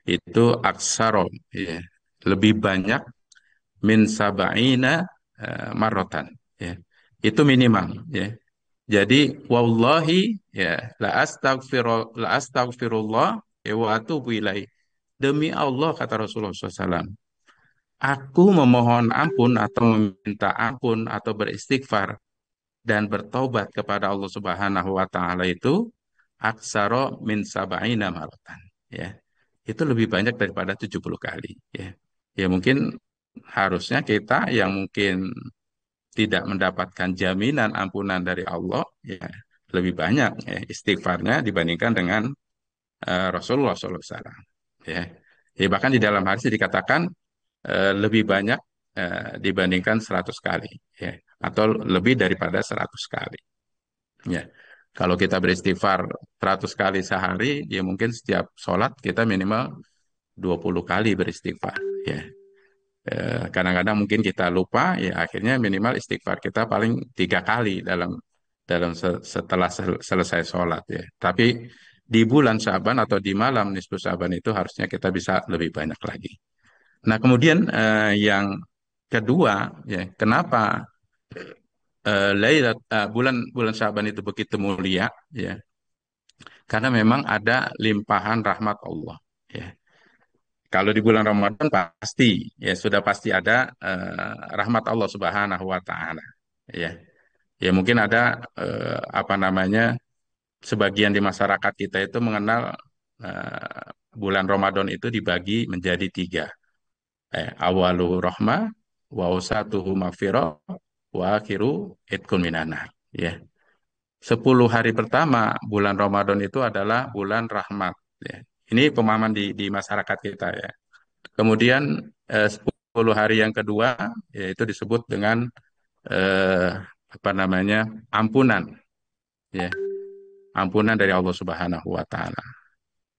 itu aksaro, ya, lebih banyak min sab'ina marotan, ya, itu minimal, ya. Jadi wallahi, ya, la astaghfirullah wa atubu ilaih. Demi Allah, kata Rasulullah SAW, aku memohon ampun atau meminta ampun atau beristighfar dan bertobat kepada Allah Subhanahu wa taala itu aksaro min sab'ina maratan, ya. Itu lebih banyak daripada 70 kali, ya. Ya mungkin harusnya kita yang mungkin tidak mendapatkan jaminan ampunan dari Allah, ya lebih banyak ya, istighfarnya dibandingkan dengan Rasulullah SAW. Ya. Ya, bahkan di dalam hadis dikatakan lebih banyak dibandingkan 100 kali, ya, atau lebih daripada 100 kali. Ya. Kalau kita beristighfar 100 kali sehari, ya mungkin setiap sholat kita minimal 20 kali beristighfar. Ya. Kadang-kadang mungkin kita lupa, ya akhirnya minimal istighfar kita paling 3 kali dalam dalam setelah selesai sholat, ya. Tapi di bulan Syaban atau di malam nisfu Syaban itu harusnya kita bisa lebih banyak lagi. Nah, kemudian yang kedua, ya, kenapa bulan bulan Syaban itu begitu mulia, ya? Karena memang ada limpahan rahmat Allah, ya. Kalau di bulan Ramadan pasti, ya sudah pasti ada rahmat Allah Subhanahu wa taala, ya. Ya mungkin ada apa namanya, sebagian di masyarakat kita itu mengenal bulan Ramadan itu dibagi menjadi tiga. Awaluhu rahmah, wa usatuhu maghfirah, wa akhiru itkun minanar. Ya. 10 hari pertama bulan Ramadan itu adalah bulan rahmat. Ya. Ini pemahaman di masyarakat kita, ya. Kemudian 10 hari yang kedua yaitu disebut dengan eh, apa namanya, ampunan, ya, ampunan dari Allah Subhanahu wa taala,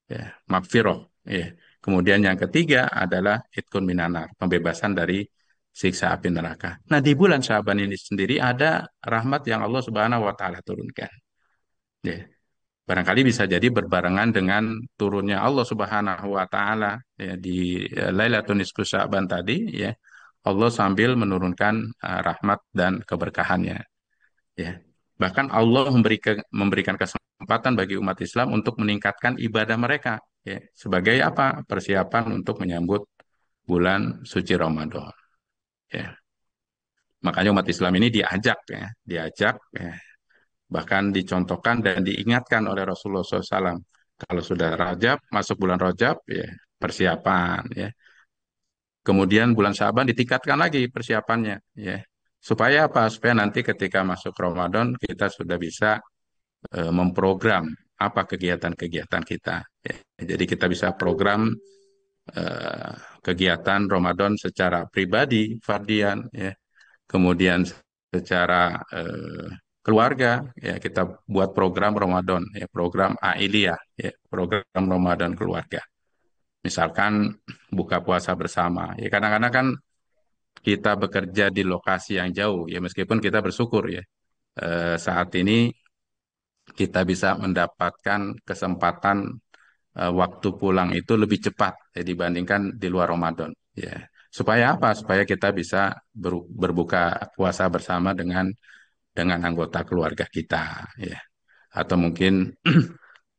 ya, magfirah, ya. Kemudian yang ketiga adalah itkun minanar, pembebasan dari siksa api neraka. Nah, di bulan Syaban ini sendiri ada rahmat yang Allah Subhanahu wa taala turunkan, ya. Barangkali bisa jadi berbarengan dengan turunnya Allah Subhanahu wa taala, ya, di Lailatul Nisfu Sya'ban tadi, ya. Allah sambil menurunkan rahmat dan keberkahannya, ya. Bahkan Allah memberikan kesempatan bagi umat Islam untuk meningkatkan ibadah mereka, ya, sebagai apa? Persiapan untuk menyambut bulan suci Ramadan, ya. Makanya umat Islam ini diajak, ya, diajak, ya, bahkan dicontohkan dan diingatkan oleh Rasulullah SAW. Kalau sudah Rajab, masuk bulan Rajab, ya persiapan, ya. Kemudian bulan Syaban ditingkatkan lagi persiapannya, ya. Supaya apa? Supaya nanti ketika masuk Ramadan kita sudah bisa memprogram apa kegiatan-kegiatan kita, ya. Jadi kita bisa program eh, kegiatan Ramadan secara pribadi, fardian, ya. Kemudian secara keluarga, ya kita buat program Ramadan, ya program Ailiyah, ya program Ramadan keluarga. Misalkan buka puasa bersama, ya kadang-kadang kan kita bekerja di lokasi yang jauh, ya meskipun kita bersyukur, ya saat ini kita bisa mendapatkan kesempatan waktu pulang itu lebih cepat, ya, dibandingkan di luar Ramadan, ya. Supaya apa? Supaya kita bisa berbuka puasa bersama dengan anggota keluarga kita, ya, atau mungkin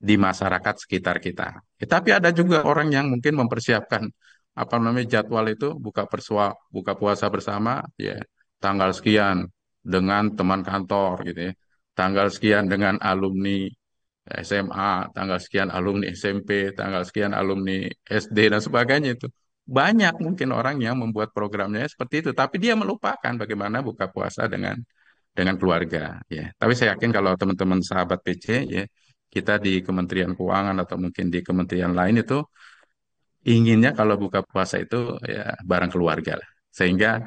di masyarakat sekitar kita. Ya, tapi ada juga orang yang mungkin mempersiapkan apa namanya, jadwal itu buka puasa bersama, ya tanggal sekian dengan teman kantor gitu, ya. Tanggal sekian dengan alumni SMA, tanggal sekian alumni SMP, tanggal sekian alumni SD dan sebagainya itu. Banyak mungkin orang yang membuat programnya seperti itu, tapi dia melupakan bagaimana buka puasa dengan keluarga, ya. Tapi saya yakin kalau teman-teman sahabat PC, ya, kita di Kementerian Keuangan atau mungkin di kementerian lain itu inginnya kalau buka puasa itu ya bareng keluarga lah. Sehingga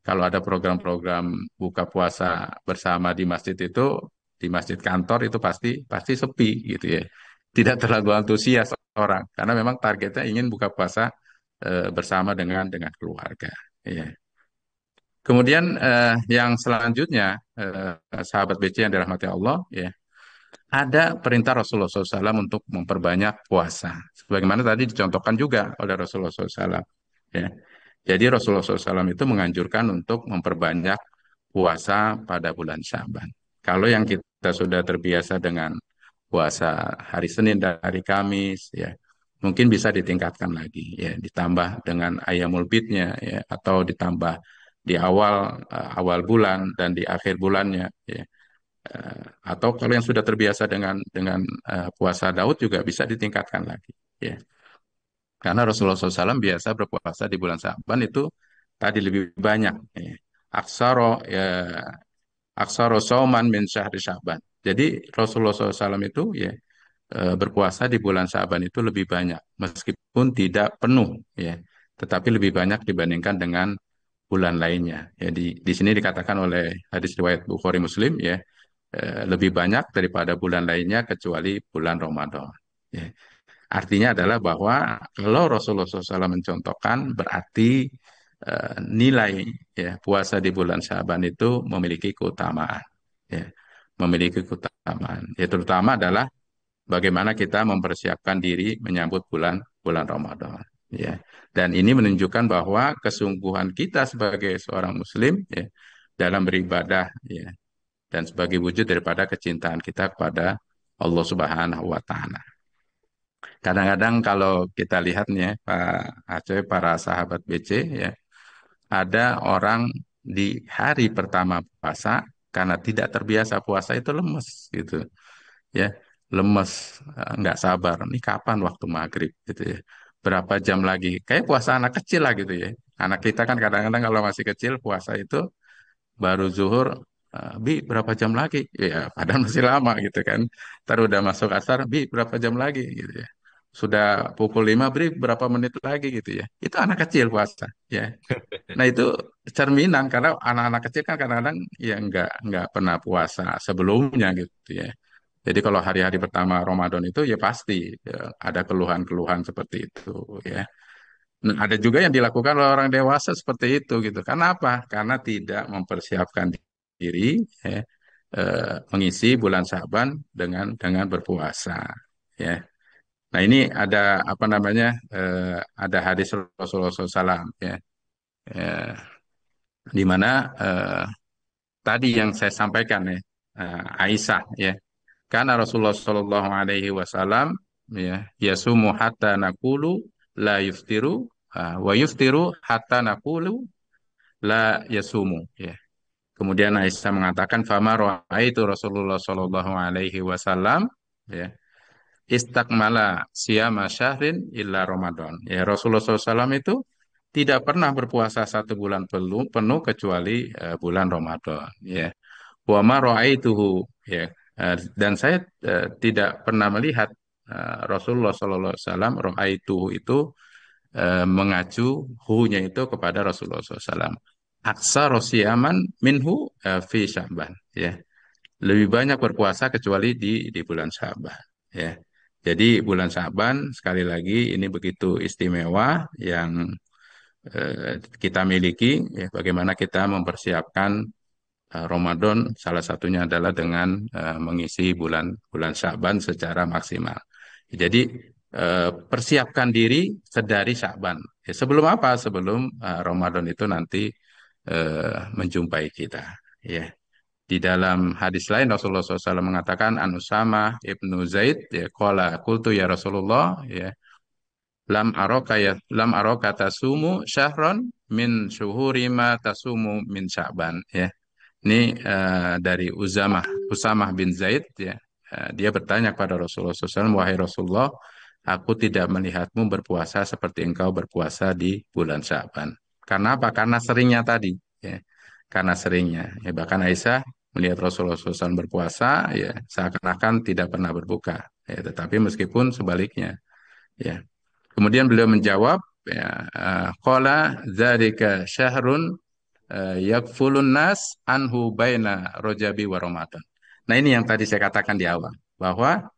kalau ada program-program buka puasa bersama di masjid itu, di masjid kantor itu pasti pasti sepi gitu, ya. Tidak terlalu antusias orang karena memang targetnya ingin buka puasa bersama dengan keluarga, ya. Kemudian yang selanjutnya, sahabat BC yang dirahmati Allah, ya, ada perintah Rasulullah SAW untuk memperbanyak puasa. Sebagaimana tadi dicontohkan juga oleh Rasulullah SAW. Ya. Jadi Rasulullah SAW itu menganjurkan untuk memperbanyak puasa pada bulan Syaban. Kalau yang kita sudah terbiasa dengan puasa hari Senin dan hari Kamis, ya, mungkin bisa ditingkatkan lagi ya, ditambah dengan ayamul bidnya ya, atau ditambah di awal bulan dan di akhir bulannya ya. Atau kalau yang sudah terbiasa dengan puasa Daud juga bisa ditingkatkan lagi ya. Karena Rasulullah SAW biasa berpuasa di bulan Sa'ban itu tadi lebih banyak ya. Aksaro ya, aksaro sauman min syahri Sya'ban. Jadi Rasulullah SAW itu ya berpuasa di bulan Sa'ban itu lebih banyak, meskipun tidak penuh ya, tetapi lebih banyak dibandingkan dengan bulan lainnya. Ya, di sini dikatakan oleh hadis riwayat Bukhari Muslim ya, lebih banyak daripada bulan lainnya kecuali bulan Ramadan. Ya. Artinya adalah bahwa kalau Rasulullah SAW mencontohkan berarti nilai ya puasa di bulan Syaban itu memiliki keutamaan. Ya, memiliki keutamaan. Ya, terutama adalah bagaimana kita mempersiapkan diri menyambut bulan bulan Ramadan. Ya, dan ini menunjukkan bahwa kesungguhan kita sebagai seorang Muslim ya, dalam beribadah ya, dan sebagai wujud daripada kecintaan kita kepada Allah Subhanahu wa Ta'ala. Kadang-kadang kalau kita lihat nih ya, Pak Aceh, para sahabat BC ya, ada orang di hari pertama puasa karena tidak terbiasa puasa itu lemes gitu ya, lemes, nggak sabar. Ini kapan waktu maghrib gitu ya? Berapa jam lagi? Kayak puasa anak kecil lah gitu ya. Anak kita kan kadang-kadang kalau masih kecil puasa itu baru zuhur, Bi berapa jam lagi? Ya, padahal masih lama gitu kan. Ntar udah masuk asar, Bi berapa jam lagi gitu ya. Sudah pukul 5, Bi berapa menit lagi gitu ya. Itu anak kecil puasa ya. Nah itu cerminan karena anak-anak kecil kan kadang-kadang ya nggak pernah puasa sebelumnya gitu ya. Jadi kalau hari-hari pertama Ramadan itu ya pasti ya, ada keluhan-keluhan seperti itu ya. Nah, ada juga yang dilakukan oleh orang dewasa seperti itu gitu. Karena apa? Karena tidak mempersiapkan diri ya, mengisi bulan Syaban dengan berpuasa ya. Nah ini ada apa namanya? Ada hadis Rasulullah SAW ya, eh, di mana tadi yang saya sampaikan ya, Aisyah ya. Karena Rasulullah Shallallahu Alaihi Wasallam ya yasumu hatta nakulu la yuftiru, wa yuftiru hatta nakulu la yasumu ya. Kemudian Aisyah mengatakan fama itu Rasulullah Shallallahu Alaihi Wasallam ya istakmala siyama syahrin illa Ramadan. Ya Rasulullah SAW itu tidak pernah berpuasa satu bulan penuh kecuali bulan Ramadan ya. Wa ma ra'aituhu ya. Dan saya tidak pernah melihat Rasulullah sallallahu alaihi wasallam ra'aituhu itu mengacu hu-nya itu kepada Rasulullah SAW. Aksa rosiaman minhu fi Sya'ban ya. Lebih banyak berpuasa kecuali di bulan Sya'ban ya. Jadi bulan Sya'ban sekali lagi ini begitu istimewa yang kita miliki ya, bagaimana kita mempersiapkan Ramadan salah satunya adalah dengan mengisi bulan bulan Sya'ban secara maksimal. Jadi persiapkan diri sedari Sya'ban. Ya, sebelum apa? Sebelum Ramadan itu nanti menjumpai kita. Ya. Di dalam hadis lain Rasulullah SAW mengatakan Anusama ibnu Zaid ya qala qultu ya Rasulullah ya lam aroka tasumu syahron min syuhuri ma tasumu min Sya'ban ya. Ini dari Usamah bin Zaid ya. Dia bertanya kepada Rasulullah SAW, wahai Rasulullah, aku tidak melihatmu berpuasa seperti engkau berpuasa di bulan Sya'ban. Karena apa? Karena seringnya tadi. Ya. Karena seringnya. Ya, bahkan Aisyah melihat Rasulullah SAW berpuasa, ya seakan-akan tidak pernah berbuka. Ya, tetapi meskipun sebaliknya. Ya. Kemudian beliau menjawab, ya, qala dzalika syahrun yakfulun nas anhu baina rojabi wa Ramadan. Nah ini yang tadi saya katakan di awal, bahwa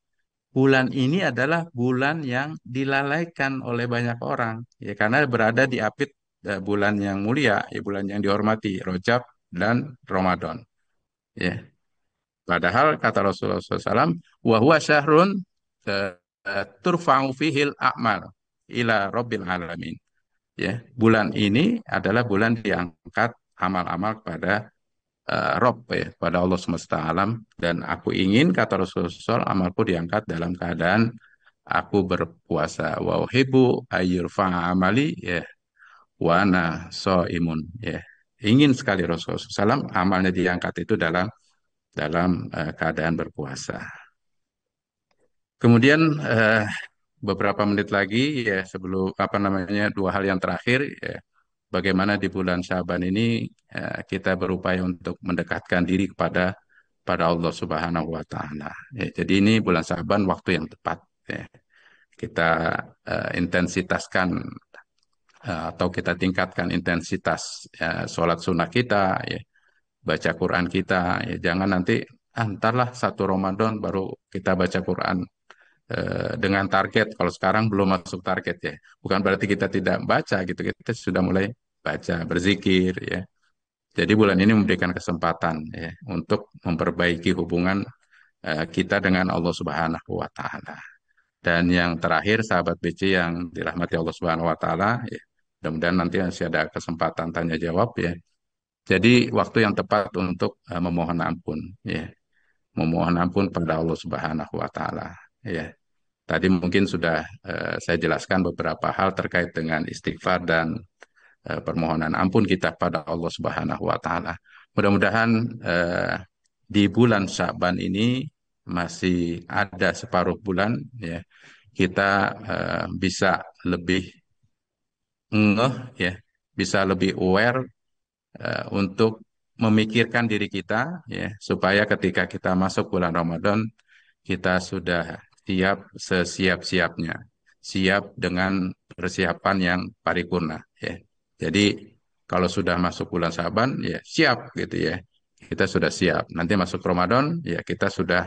bulan ini adalah bulan yang dilalaikan oleh banyak orang, ya karena berada di apit bulan yang mulia, ya bulan yang dihormati, Rojab dan Ramadan. Ya, padahal kata Rasulullah SAW, wa huwa syahrun turfa'u fihil a'mal ila rabbil alamin. Ya, bulan ini adalah bulan diangkat amal-amal kepada Rob ya, pada Allah semesta alam dan aku ingin kata Rasulullah SAW, amalku diangkat dalam keadaan aku berpuasa wa uhibbu ayyurfa'a amali ya wa ana shaimun ya. Ingin sekali Rasulullah SAW amalnya diangkat itu dalam keadaan berpuasa. Kemudian beberapa menit lagi ya sebelum apa namanya dua hal yang terakhir ya, bagaimana di bulan Syaban ini kita berupaya untuk mendekatkan diri pada Allah Subhanahu wa taala. Ya, jadi ini bulan Syaban waktu yang tepat ya. Kita intensitaskan atau kita tingkatkan intensitas sholat sunnah kita ya, baca Quran kita ya, jangan nanti antarlah satu Ramadan baru kita baca Quran dengan target. Kalau sekarang belum masuk target ya. Bukan berarti kita tidak baca gitu. Kita sudah mulai baca, berzikir ya. Jadi bulan ini memberikan kesempatan ya untuk memperbaiki hubungan kita dengan Allah Subhanahu wa taala. Dan yang terakhir sahabat BC yang dirahmati Allah Subhanahu wa taala ya. Mudah-mudahan nanti masih ada kesempatan tanya jawab ya. Jadi waktu yang tepat untuk memohon ampun ya. Memohon ampun pada Allah Subhanahu wa taala ya. Tadi mungkin sudah saya jelaskan beberapa hal terkait dengan istighfar dan permohonan ampun kita pada Allah Subhanahu wa taala. Mudah-mudahan di bulan Sya'ban ini masih ada separuh bulan ya. Kita bisa lebih ngeh ya, bisa lebih aware untuk memikirkan diri kita ya supaya ketika kita masuk bulan Ramadan kita sudah siap sesiap-siapnya, siap dengan persiapan yang paripurna ya. Jadi kalau sudah masuk bulan Syaban ya siap gitu ya. Kita sudah siap. Nanti masuk Ramadan ya kita sudah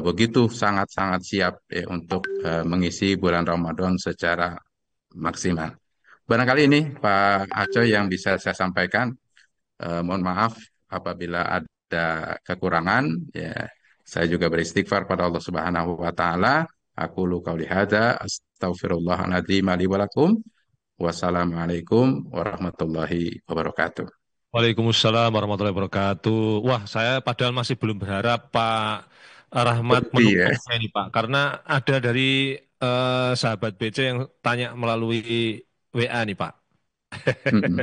begitu sangat-sangat siap ya untuk mengisi bulan Ramadan secara maksimal. Barangkali ini Pak Acoy yang bisa saya sampaikan. Mohon maaf apabila ada kekurangan ya. Saya juga beristighfar pada Allah Subhanahu wa taala. Aku lu qauli hadza astaghfirullahaladzim li wa lakum. Wassalamualaikum warahmatullahi wabarakatuh. Waalaikumsalam warahmatullahi wabarakatuh. Wah, saya padahal masih belum berharap Pak Rahmat Seperti ya. mendukung saya nih Pak, karena ada dari sahabat BC yang tanya melalui WA nih Pak. Mm-mm.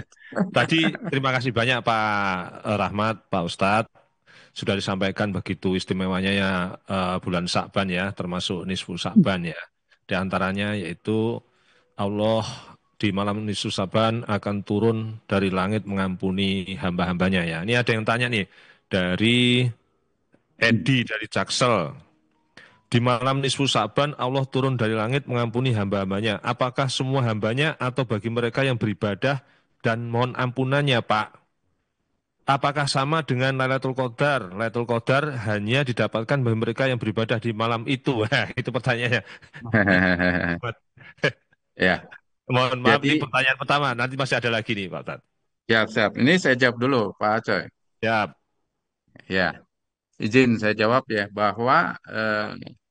Tadi terima kasih banyak Pak Rahmat, Pak Ustadz, sudah disampaikan begitu istimewanya ya bulan Sa'ban ya, termasuk nisfu Sa'ban ya. Di antaranya yaitu Allah di malam nisfu Sa'ban akan turun dari langit mengampuni hamba-hambanya ya. Ini ada yang tanya nih dari Edi dari Jaksel. Di malam nisfu Sa'ban Allah turun dari langit mengampuni hamba-hambanya. Apakah semua hambanya atau bagi mereka yang beribadah dan mohon ampunannya Pak? Apakah sama dengan Lailatul Qadar? Lailatul Qadar hanya didapatkan bagi mereka yang beribadah di malam itu. Wah, itu pertanyaannya. Ya, Mohon maaf, ini jadi pertanyaan pertama. Nanti masih ada lagi nih, Pak Tat. ya siap. Ini saya jawab dulu, Pak Acoy. Ya, Ya, izin saya jawab ya bahwa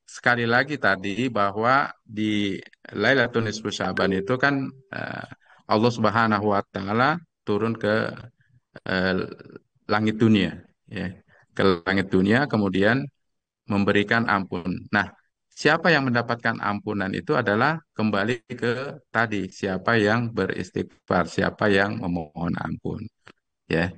sekali lagi tadi bahwa di Lailatul Nisfu Sya'ban itu kan eh, Allah Subhanahu wa taala turun ke eh, langit dunia ya. Ke langit dunia kemudian memberikan ampun. Nah, siapa yang mendapatkan ampunan itu adalah kembali ke tadi siapa yang beristighfar, siapa yang memohon ampun ya.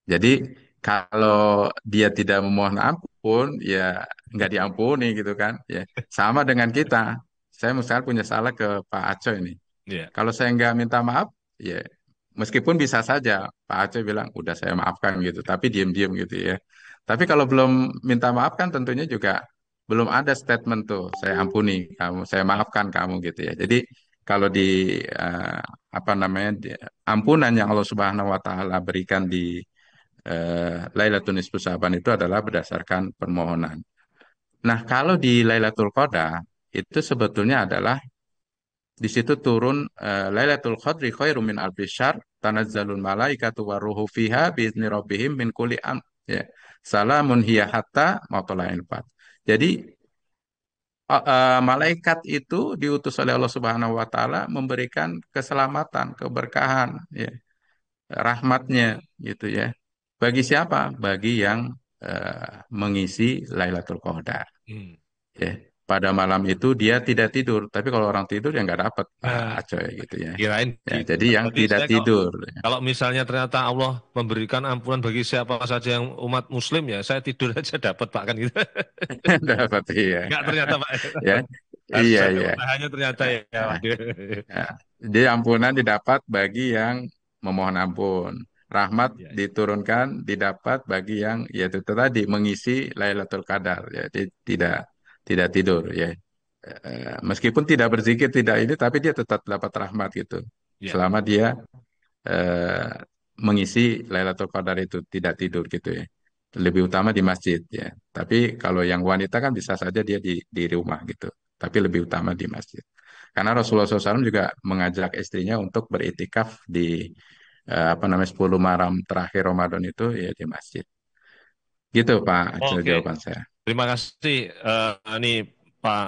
Jadi kalau dia tidak memohon ampun, ya nggak diampuni gitu kan. Ya sama dengan kita. Saya misalnya punya salah ke Pak Aco ini. ya. Kalau saya nggak minta maaf, ya meskipun bisa saja Pak Aco bilang udah saya maafkan gitu, tapi diam-diam gitu ya. Tapi kalau belum minta maaf kan tentunya juga belum ada statement tuh saya ampuni kamu, saya maafkan kamu gitu ya. Jadi kalau di eh, apa namanya ampunan yang Allah Subhanahu Wa Taala berikan di Lailatul Nisfu Sa'ban itu adalah berdasarkan permohonan. Nah, kalau di Lailatul Qadar itu sebetulnya adalah di situ turun Lailatul Qadri khairum min alfi syahr tanazzalul malaikatu waruhu fiha biizni rabbihim min kulli am ya. Salamun hiya hatta matla'il fajr. Jadi malaikat itu diutus oleh Allah Subhanahu wa taala memberikan keselamatan, keberkahan ya, rahmatnya gitu ya. Bagi siapa? Bagi yang mengisi Lailatul Qadar. Hmm. Ya. pada malam itu dia tidak tidur. Tapi kalau orang tidur ya nggak dapat, Pak Nah, Acoy gitu ya. kirain Ya, gitu. jadi yang Berarti tidak saya kalau tidur. kalau misalnya ternyata Allah memberikan ampunan bagi siapa saja yang umat Muslim ya, saya tidur aja dapat Pak kan gitu. Dapat iya. Enggak ternyata Pak. Ya, Harus iya ada iya. usahanya ternyata Ya, ya. ya, Waduh. ya. Jadi ampunan didapat bagi yang memohon ampun. Rahmat Ya, ya. diturunkan didapat bagi yang yaitu itu tadi mengisi Lailatul Qadar. Jadi tidak tidur ya. Meskipun tidak berzikir tidak ini tapi dia tetap dapat rahmat gitu. Ya. Selama dia eh, mengisi Lailatul Qadar itu tidak tidur gitu ya. Lebih utama di masjid ya. Tapi kalau yang wanita kan bisa saja dia di rumah gitu. Tapi lebih utama di masjid. Karena Rasulullah SAW juga mengajak istrinya untuk beritikaf di apa namanya 10 malam terakhir Ramadan itu ya di masjid. Gitu Pak, Oke, jawaban saya. terima kasih. Ini Pak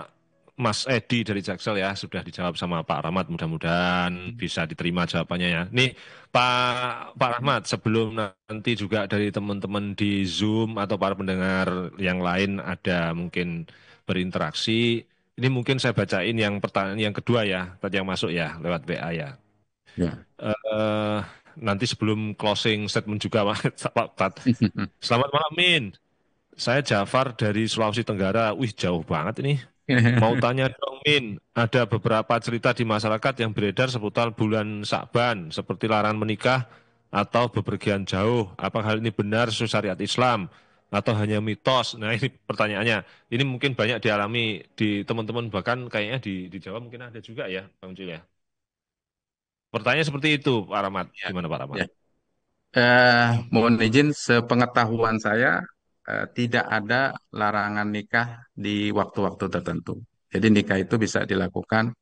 Mas Edi dari Jaksel ya sudah dijawab sama Pak Rahmat. Mudah-mudahan bisa diterima jawabannya ya. Nih Pak Rahmat, sebelum nanti juga dari teman-teman di Zoom atau para pendengar yang lain ada mungkin berinteraksi. Ini mungkin saya bacain yang pertanyaan yang kedua ya, tadi yang masuk ya lewat WA ya. Ya. eh Nanti sebelum closing statement juga Pak Tat. Selamat malam Min. Saya Jafar dari Sulawesi Tenggara. Wih, jauh banget ini. Mau tanya dong, Min. Ada beberapa cerita di masyarakat yang beredar seputar bulan Sya'ban, seperti larangan menikah atau bepergian jauh. Apakah hal ini benar sesuai syariat Islam atau hanya mitos? Nah, ini pertanyaannya. Ini mungkin banyak dialami di teman-teman, bahkan kayaknya di Jawa mungkin ada juga ya, Bang Cil ya. Pertanyaan seperti itu, Pak Rahmat. Ya. Gimana Pak Rahmat? Ya. Mohon izin, sepengetahuan saya tidak ada larangan nikah di waktu-waktu tertentu. Jadi nikah itu bisa dilakukan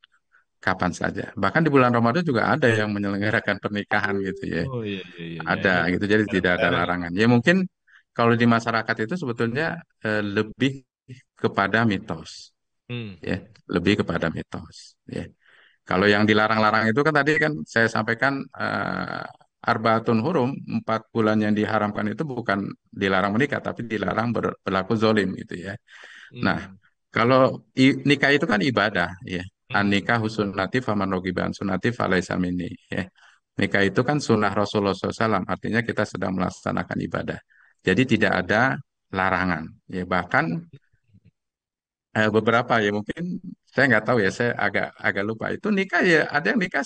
kapan saja. Bahkan di bulan Ramadan juga ada yang menyelenggarakan pernikahan gitu ya. Oh iya iya iya iya. Ada Ini gitu. Jadi tidak ada daerah-daerah. larangan. Ya mungkin kalau di masyarakat itu sebetulnya lebih kepada mitos, Hmm. ya, lebih kepada mitos. Ya. Kalau yang dilarang-larang itu kan tadi kan saya sampaikan Arbaatun Hurum, 4 bulan yang diharamkan itu bukan dilarang menikah, tapi dilarang berlaku zolim gitu ya. Nah, Hmm. kalau nikah itu kan ibadah ya. An Hmm. nikah sunnati faman rogiban sunnati falaisa minni ya. Nikah itu kan sunnah Rasulullah SAW, artinya kita sedang melaksanakan ibadah. Jadi tidak ada larangan ya. Bahkan beberapa ya mungkin saya nggak tahu ya, saya agak agak lupa itu nikah ya ada yang nikah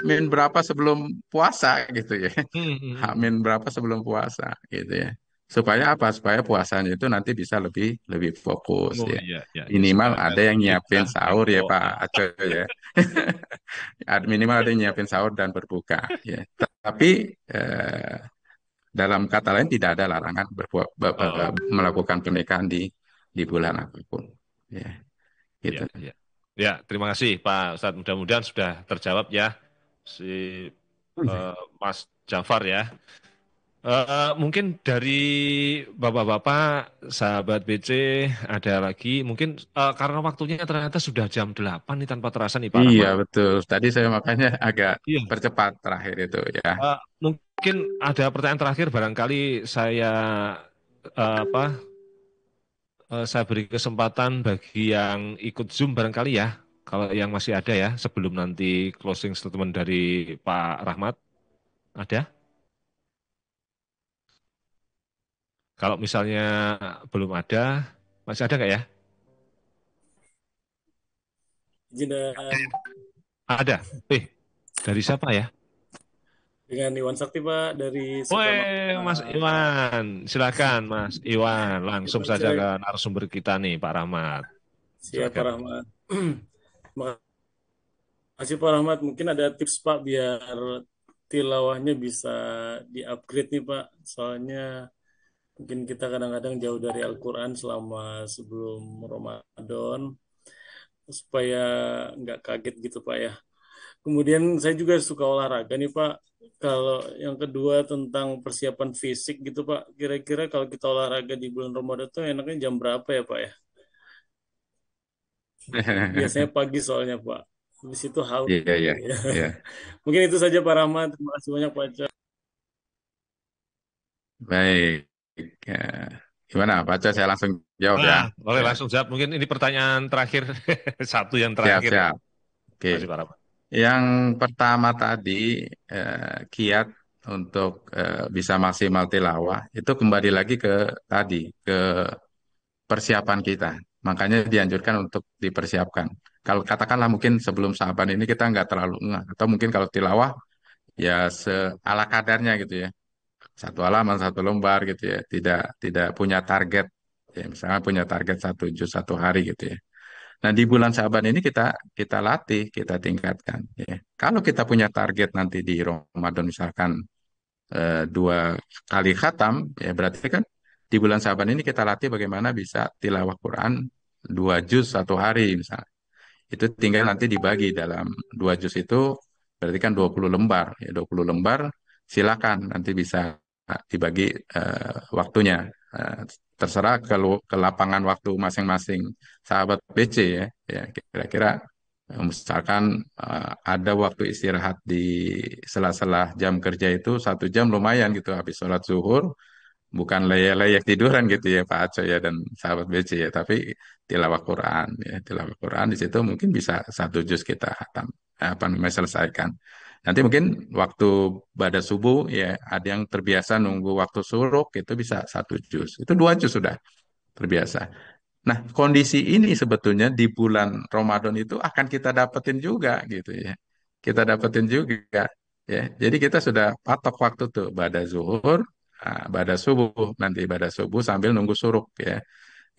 min berapa sebelum puasa gitu ya. Hmm. Hmm. Min Hmm. berapa sebelum puasa gitu ya, supaya apa, supaya puasanya itu nanti bisa lebih lebih fokus Oh ya. iya iya iya Minimal supaya nggak ada yang sakit ya nyiapin yang sahur ya Pak cowoknya. Acoy ya. Minimal ada yang nyiapin sahur dan berbuka ya. Tapi dalam kata lain tidak ada larangan Oh melakukan pernikahan di bulan apapun ya iya gitu. iya. Ya terima kasih Pak Ustadz. Mudah-mudahan sudah terjawab ya si eh, Mas Jafar ya. Mungkin dari bapak-bapak sahabat BC ada lagi mungkin karena waktunya ternyata sudah jam 8 nih tanpa terasa nih Pak Iya Rahmat. betul. Tadi saya makanya agak Iya. percepat terakhir itu ya. Mungkin ada pertanyaan terakhir barangkali saya apa saya beri kesempatan bagi yang ikut Zoom barangkali ya, kalau yang masih ada ya, sebelum nanti closing statement dari Pak Rahmat, ada? Kalau misalnya belum ada, masih ada nggak ya? Izin dan Ada. Dari siapa ya? dengan Iwan Sakti Pak dari Woi, Mas Sukamana. Iwan, silakan Mas Iwan, langsung Gimana saja saya ke narasumber kita nih, Pak Rahmat. siap Pak Silakan. Rahmat. Terima kasih Pak Rahmat. Mungkin ada tips Pak biar tilawahnya bisa di-upgrade nih Pak. Soalnya mungkin kita kadang-kadang jauh dari Al-Quran selama sebelum Ramadan supaya nggak kaget gitu Pak ya. Kemudian saya juga suka olahraga nih Pak. Kalau yang kedua tentang persiapan fisik gitu Pak, kira-kira kalau kita olahraga di bulan Ramadan tuh enaknya jam berapa ya Pak ya? Biasanya pagi soalnya Pak. Habis itu haus. Iya iya Ya. iya. Mungkin itu saja Pak Rahmat. Terima kasih banyak Pak Ca. Baik. Ya. Gimana Pak Coy, saya langsung Jawab ya. Boleh Ya, langsung jawab. Mungkin ini pertanyaan terakhir, satu yang terakhir ya. siap-siap. Oke. Masih Pak Rahmat. Yang pertama tadi kiat untuk bisa maksimal tilawah itu kembali lagi ke tadi ke persiapan kita. Makanya dianjurkan untuk dipersiapkan. Kalau katakanlah mungkin sebelum sahabat ini kita nggak terlalu ngeh, atau mungkin kalau tilawah ya ala kadarnya gitu ya, satu halaman satu lembar gitu ya, tidak tidak punya target ya, misalnya punya target 1 juz 1 hari gitu ya. Nah, di bulan Syaban ini kita kita latih, kita tingkatkan. Ya. Kalau kita punya target nanti di Ramadan misalkan 2 kali khatam, ya berarti kan di bulan Syaban ini kita latih bagaimana bisa tilawah Quran 2 juz 1 hari misalnya. Itu tinggal nanti dibagi dalam 2 juz itu berarti kan 20 lembar. Ya, 20 lembar silakan nanti bisa dibagi waktunya. Eh, Terserah ke lapangan waktu masing-masing sahabat BC ya. Ya kira-kira misalkan ada waktu istirahat di sela-sela jam kerja itu 1 jam lumayan gitu habis sholat zuhur bukan layak-layak tiduran gitu ya Pak Aco ya dan sahabat BC ya, tapi tilawah Quran ya, tilawah Quran di situ mungkin bisa 1 juz kita hatam, apa namanya selesaikan. Nanti mungkin waktu pada subuh ya ada yang terbiasa nunggu waktu suruk itu bisa 1 juz, itu 2 juz sudah terbiasa. Nah, kondisi ini sebetulnya di bulan Ramadan itu akan kita dapetin juga gitu ya. Kita dapetin juga ya. Jadi kita sudah patok waktu tuh pada zuhur, pada subuh, nanti pada subuh sambil nunggu suruk ya.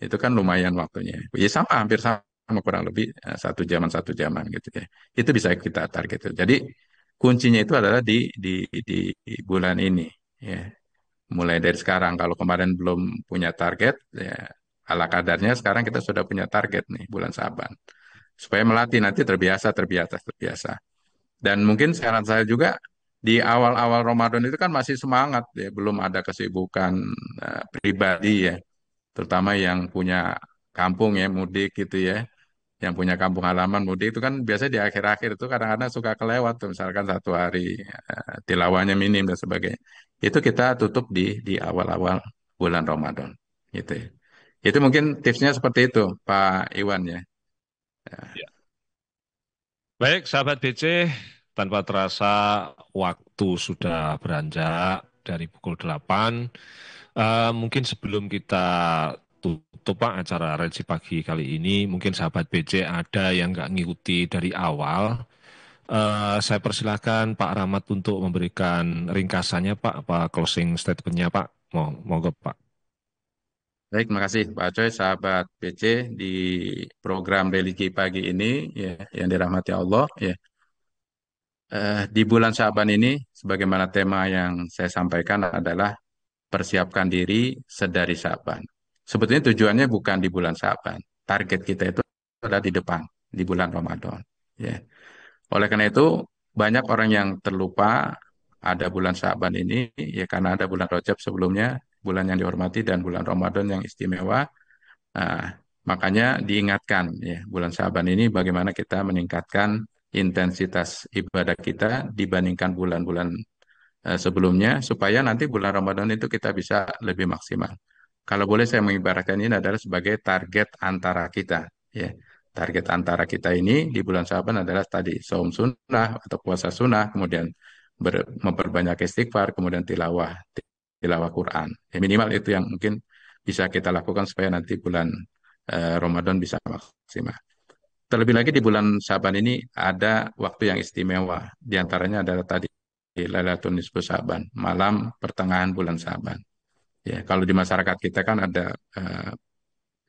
Itu kan lumayan waktunya. Ya sama, hampir sama kurang lebih 1 jaman 1 jaman gitu ya. Itu bisa kita target. Jadi kuncinya itu adalah di bulan ini ya. Mulai dari sekarang. Kalau kemarin belum punya target, ya ala kadarnya sekarang kita sudah punya target nih bulan Saban. Supaya melatih nanti terbiasa, terbiasa, terbiasa. Dan mungkin saran saya juga di awal-awal Ramadan itu kan masih semangat ya, belum ada kesibukan pribadi ya, terutama yang punya kampung ya, mudik gitu ya. Yang punya kampung halaman mudik itu kan biasanya di akhir-akhir itu kadang-kadang suka kelewat tuh, misalkan 1 hari tilawahnya minim dan sebagainya. Itu kita tutup di awal-awal bulan Ramadan gitu ya. Itu mungkin tipsnya seperti itu Pak Iwan ya. Ya, Ya. Baik, sahabat BC, tanpa terasa waktu sudah beranjak dari pukul 8. Mungkin sebelum kita tutup Pak acara Relasi Pagi kali ini, mungkin sahabat BC ada yang nggak ngikuti dari awal. Saya persilahkan Pak Rahmat untuk memberikan ringkasannya Pak, apa closing statementnya Pak. Monggo Pak. baik, makasih Pak Coy, sahabat BC di program Religi Pagi ini ya yang dirahmati Allah ya. Di bulan Syaban ini, sebagaimana tema yang saya sampaikan adalah persiapkan diri sedari Syaban. Sebetulnya tujuannya bukan di bulan Syaban. Target kita itu adalah di depan, di bulan Ramadan. Ya. Oleh karena itu, banyak orang yang terlupa ada bulan Syaban ini, ya karena ada bulan Rajab sebelumnya, bulan yang dihormati dan bulan Ramadan yang istimewa. Nah, makanya diingatkan ya bulan Syaban ini bagaimana kita meningkatkan intensitas ibadah kita dibandingkan bulan-bulan sebelumnya supaya nanti bulan Ramadan itu kita bisa lebih maksimal. Kalau boleh saya mengibaratkan ini adalah sebagai target antara kita ya. Target antara kita ini di bulan Syaban adalah tadi saum sunnah atau puasa sunnah, kemudian memperbanyak istighfar, kemudian tilawah tilawah Quran. Ya, minimal itu yang mungkin bisa kita lakukan supaya nanti bulan Ramadan bisa maksimal. Terlebih lagi di bulan Syaban ini ada waktu yang istimewa. Di antaranya adalah tadi Lailatul Nisfu Syaban, malam pertengahan bulan Syaban. Ya, kalau di masyarakat kita kan ada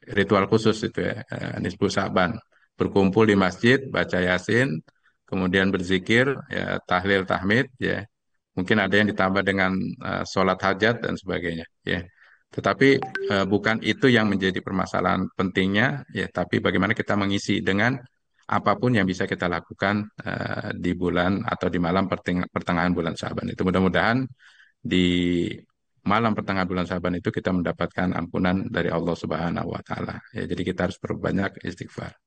ritual khusus itu ya, Nisfu Syaban. Berkumpul di masjid, baca Yasin, kemudian berzikir, ya, tahlil, tahmid, ya. Mungkin ada yang ditambah dengan sholat hajat dan sebagainya, ya. Tetapi bukan itu yang menjadi permasalahan pentingnya, ya. Tapi bagaimana kita mengisi dengan apapun yang bisa kita lakukan di bulan atau di malam pertengahan bulan Syaban. Itu mudah-mudahan di malam pertengahan bulan Syaban itu kita mendapatkan ampunan dari Allah Subhanahu wa taala. Ya, jadi kita harus perbanyak istighfar.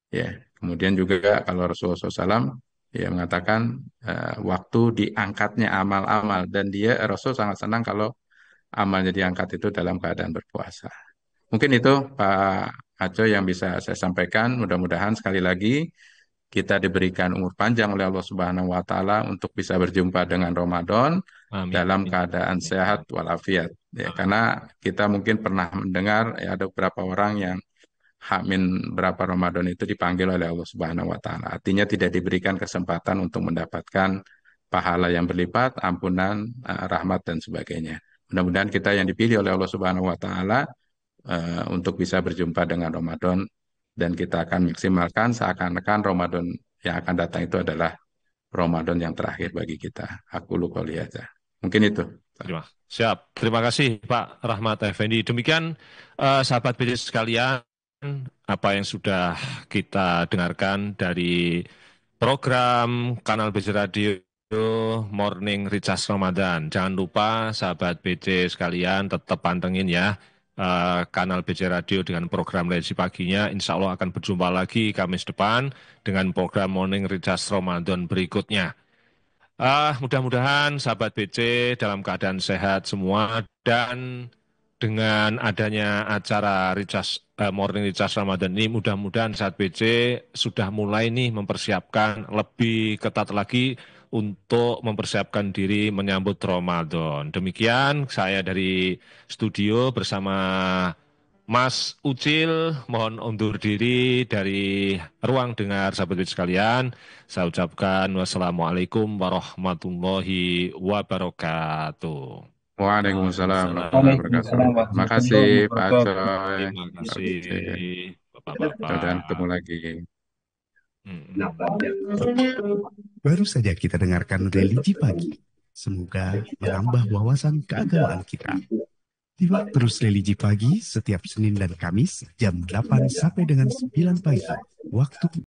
Ya, kemudian juga kalau Rasulullah SAW ya mengatakan waktu diangkatnya amal-amal dan dia Rasul sangat senang kalau amalnya diangkat itu dalam keadaan berpuasa. Mungkin itu Pak Aco yang bisa saya sampaikan. Mudah-mudahan sekali lagi kita diberikan umur panjang oleh Allah Subhanahu wa Ta'ala untuk bisa berjumpa dengan Ramadan Amin. dalam keadaan sehat walafiat. Ya, karena kita mungkin pernah mendengar ya, ada beberapa orang yang H-min berapa Ramadan itu dipanggil oleh Allah Subhanahu wa Ta'ala. Artinya tidak diberikan kesempatan untuk mendapatkan pahala yang berlipat, ampunan, rahmat dan sebagainya. Mudah-mudahan kita yang dipilih oleh Allah Subhanahu wa Ta'ala untuk bisa berjumpa dengan Ramadan dan kita akan maksimalkan seakan-akan Ramadan yang akan datang itu adalah Ramadan yang terakhir bagi kita. Aku lupa aja. Mungkin itu. Siap. Terima kasih Pak Rahmat Effendi. Demikian sahabat BC sekalian, apa yang sudah kita dengarkan dari program Kanal BC Radio Morning Recharge Ramadan. Jangan lupa sahabat BC sekalian tetap pantengin ya Kanal BC Radio dengan program Religi Paginya. Insya Allah akan berjumpa lagi Kamis depan dengan program Morning Recharge Ramadan berikutnya. Mudah-mudahan sahabat BC dalam keadaan sehat semua dan dengan adanya acara Morning Recharge Ramadan ini mudah-mudahan sahabat BC sudah mulai nih mempersiapkan lebih ketat lagi untuk mempersiapkan diri menyambut Ramadan. Demikian saya dari studio bersama Mas Ucil, mohon undur diri dari ruang dengar sahabat BC sekalian. Saya ucapkan wassalamualaikum warahmatullahi wabarakatuh. Waalaikumsalam warahmatullahi wabarakatuh. Terima kasih Pak Coy. Terima kasih Bapak-Bapak. Dan ketemu lagi. Baru saja kita dengarkan Religi Pagi. Semoga menambah wawasan keagamaan kita. Simak terus Religi Pagi setiap Senin dan Kamis jam 8 sampai dengan 9 pagi. Waktu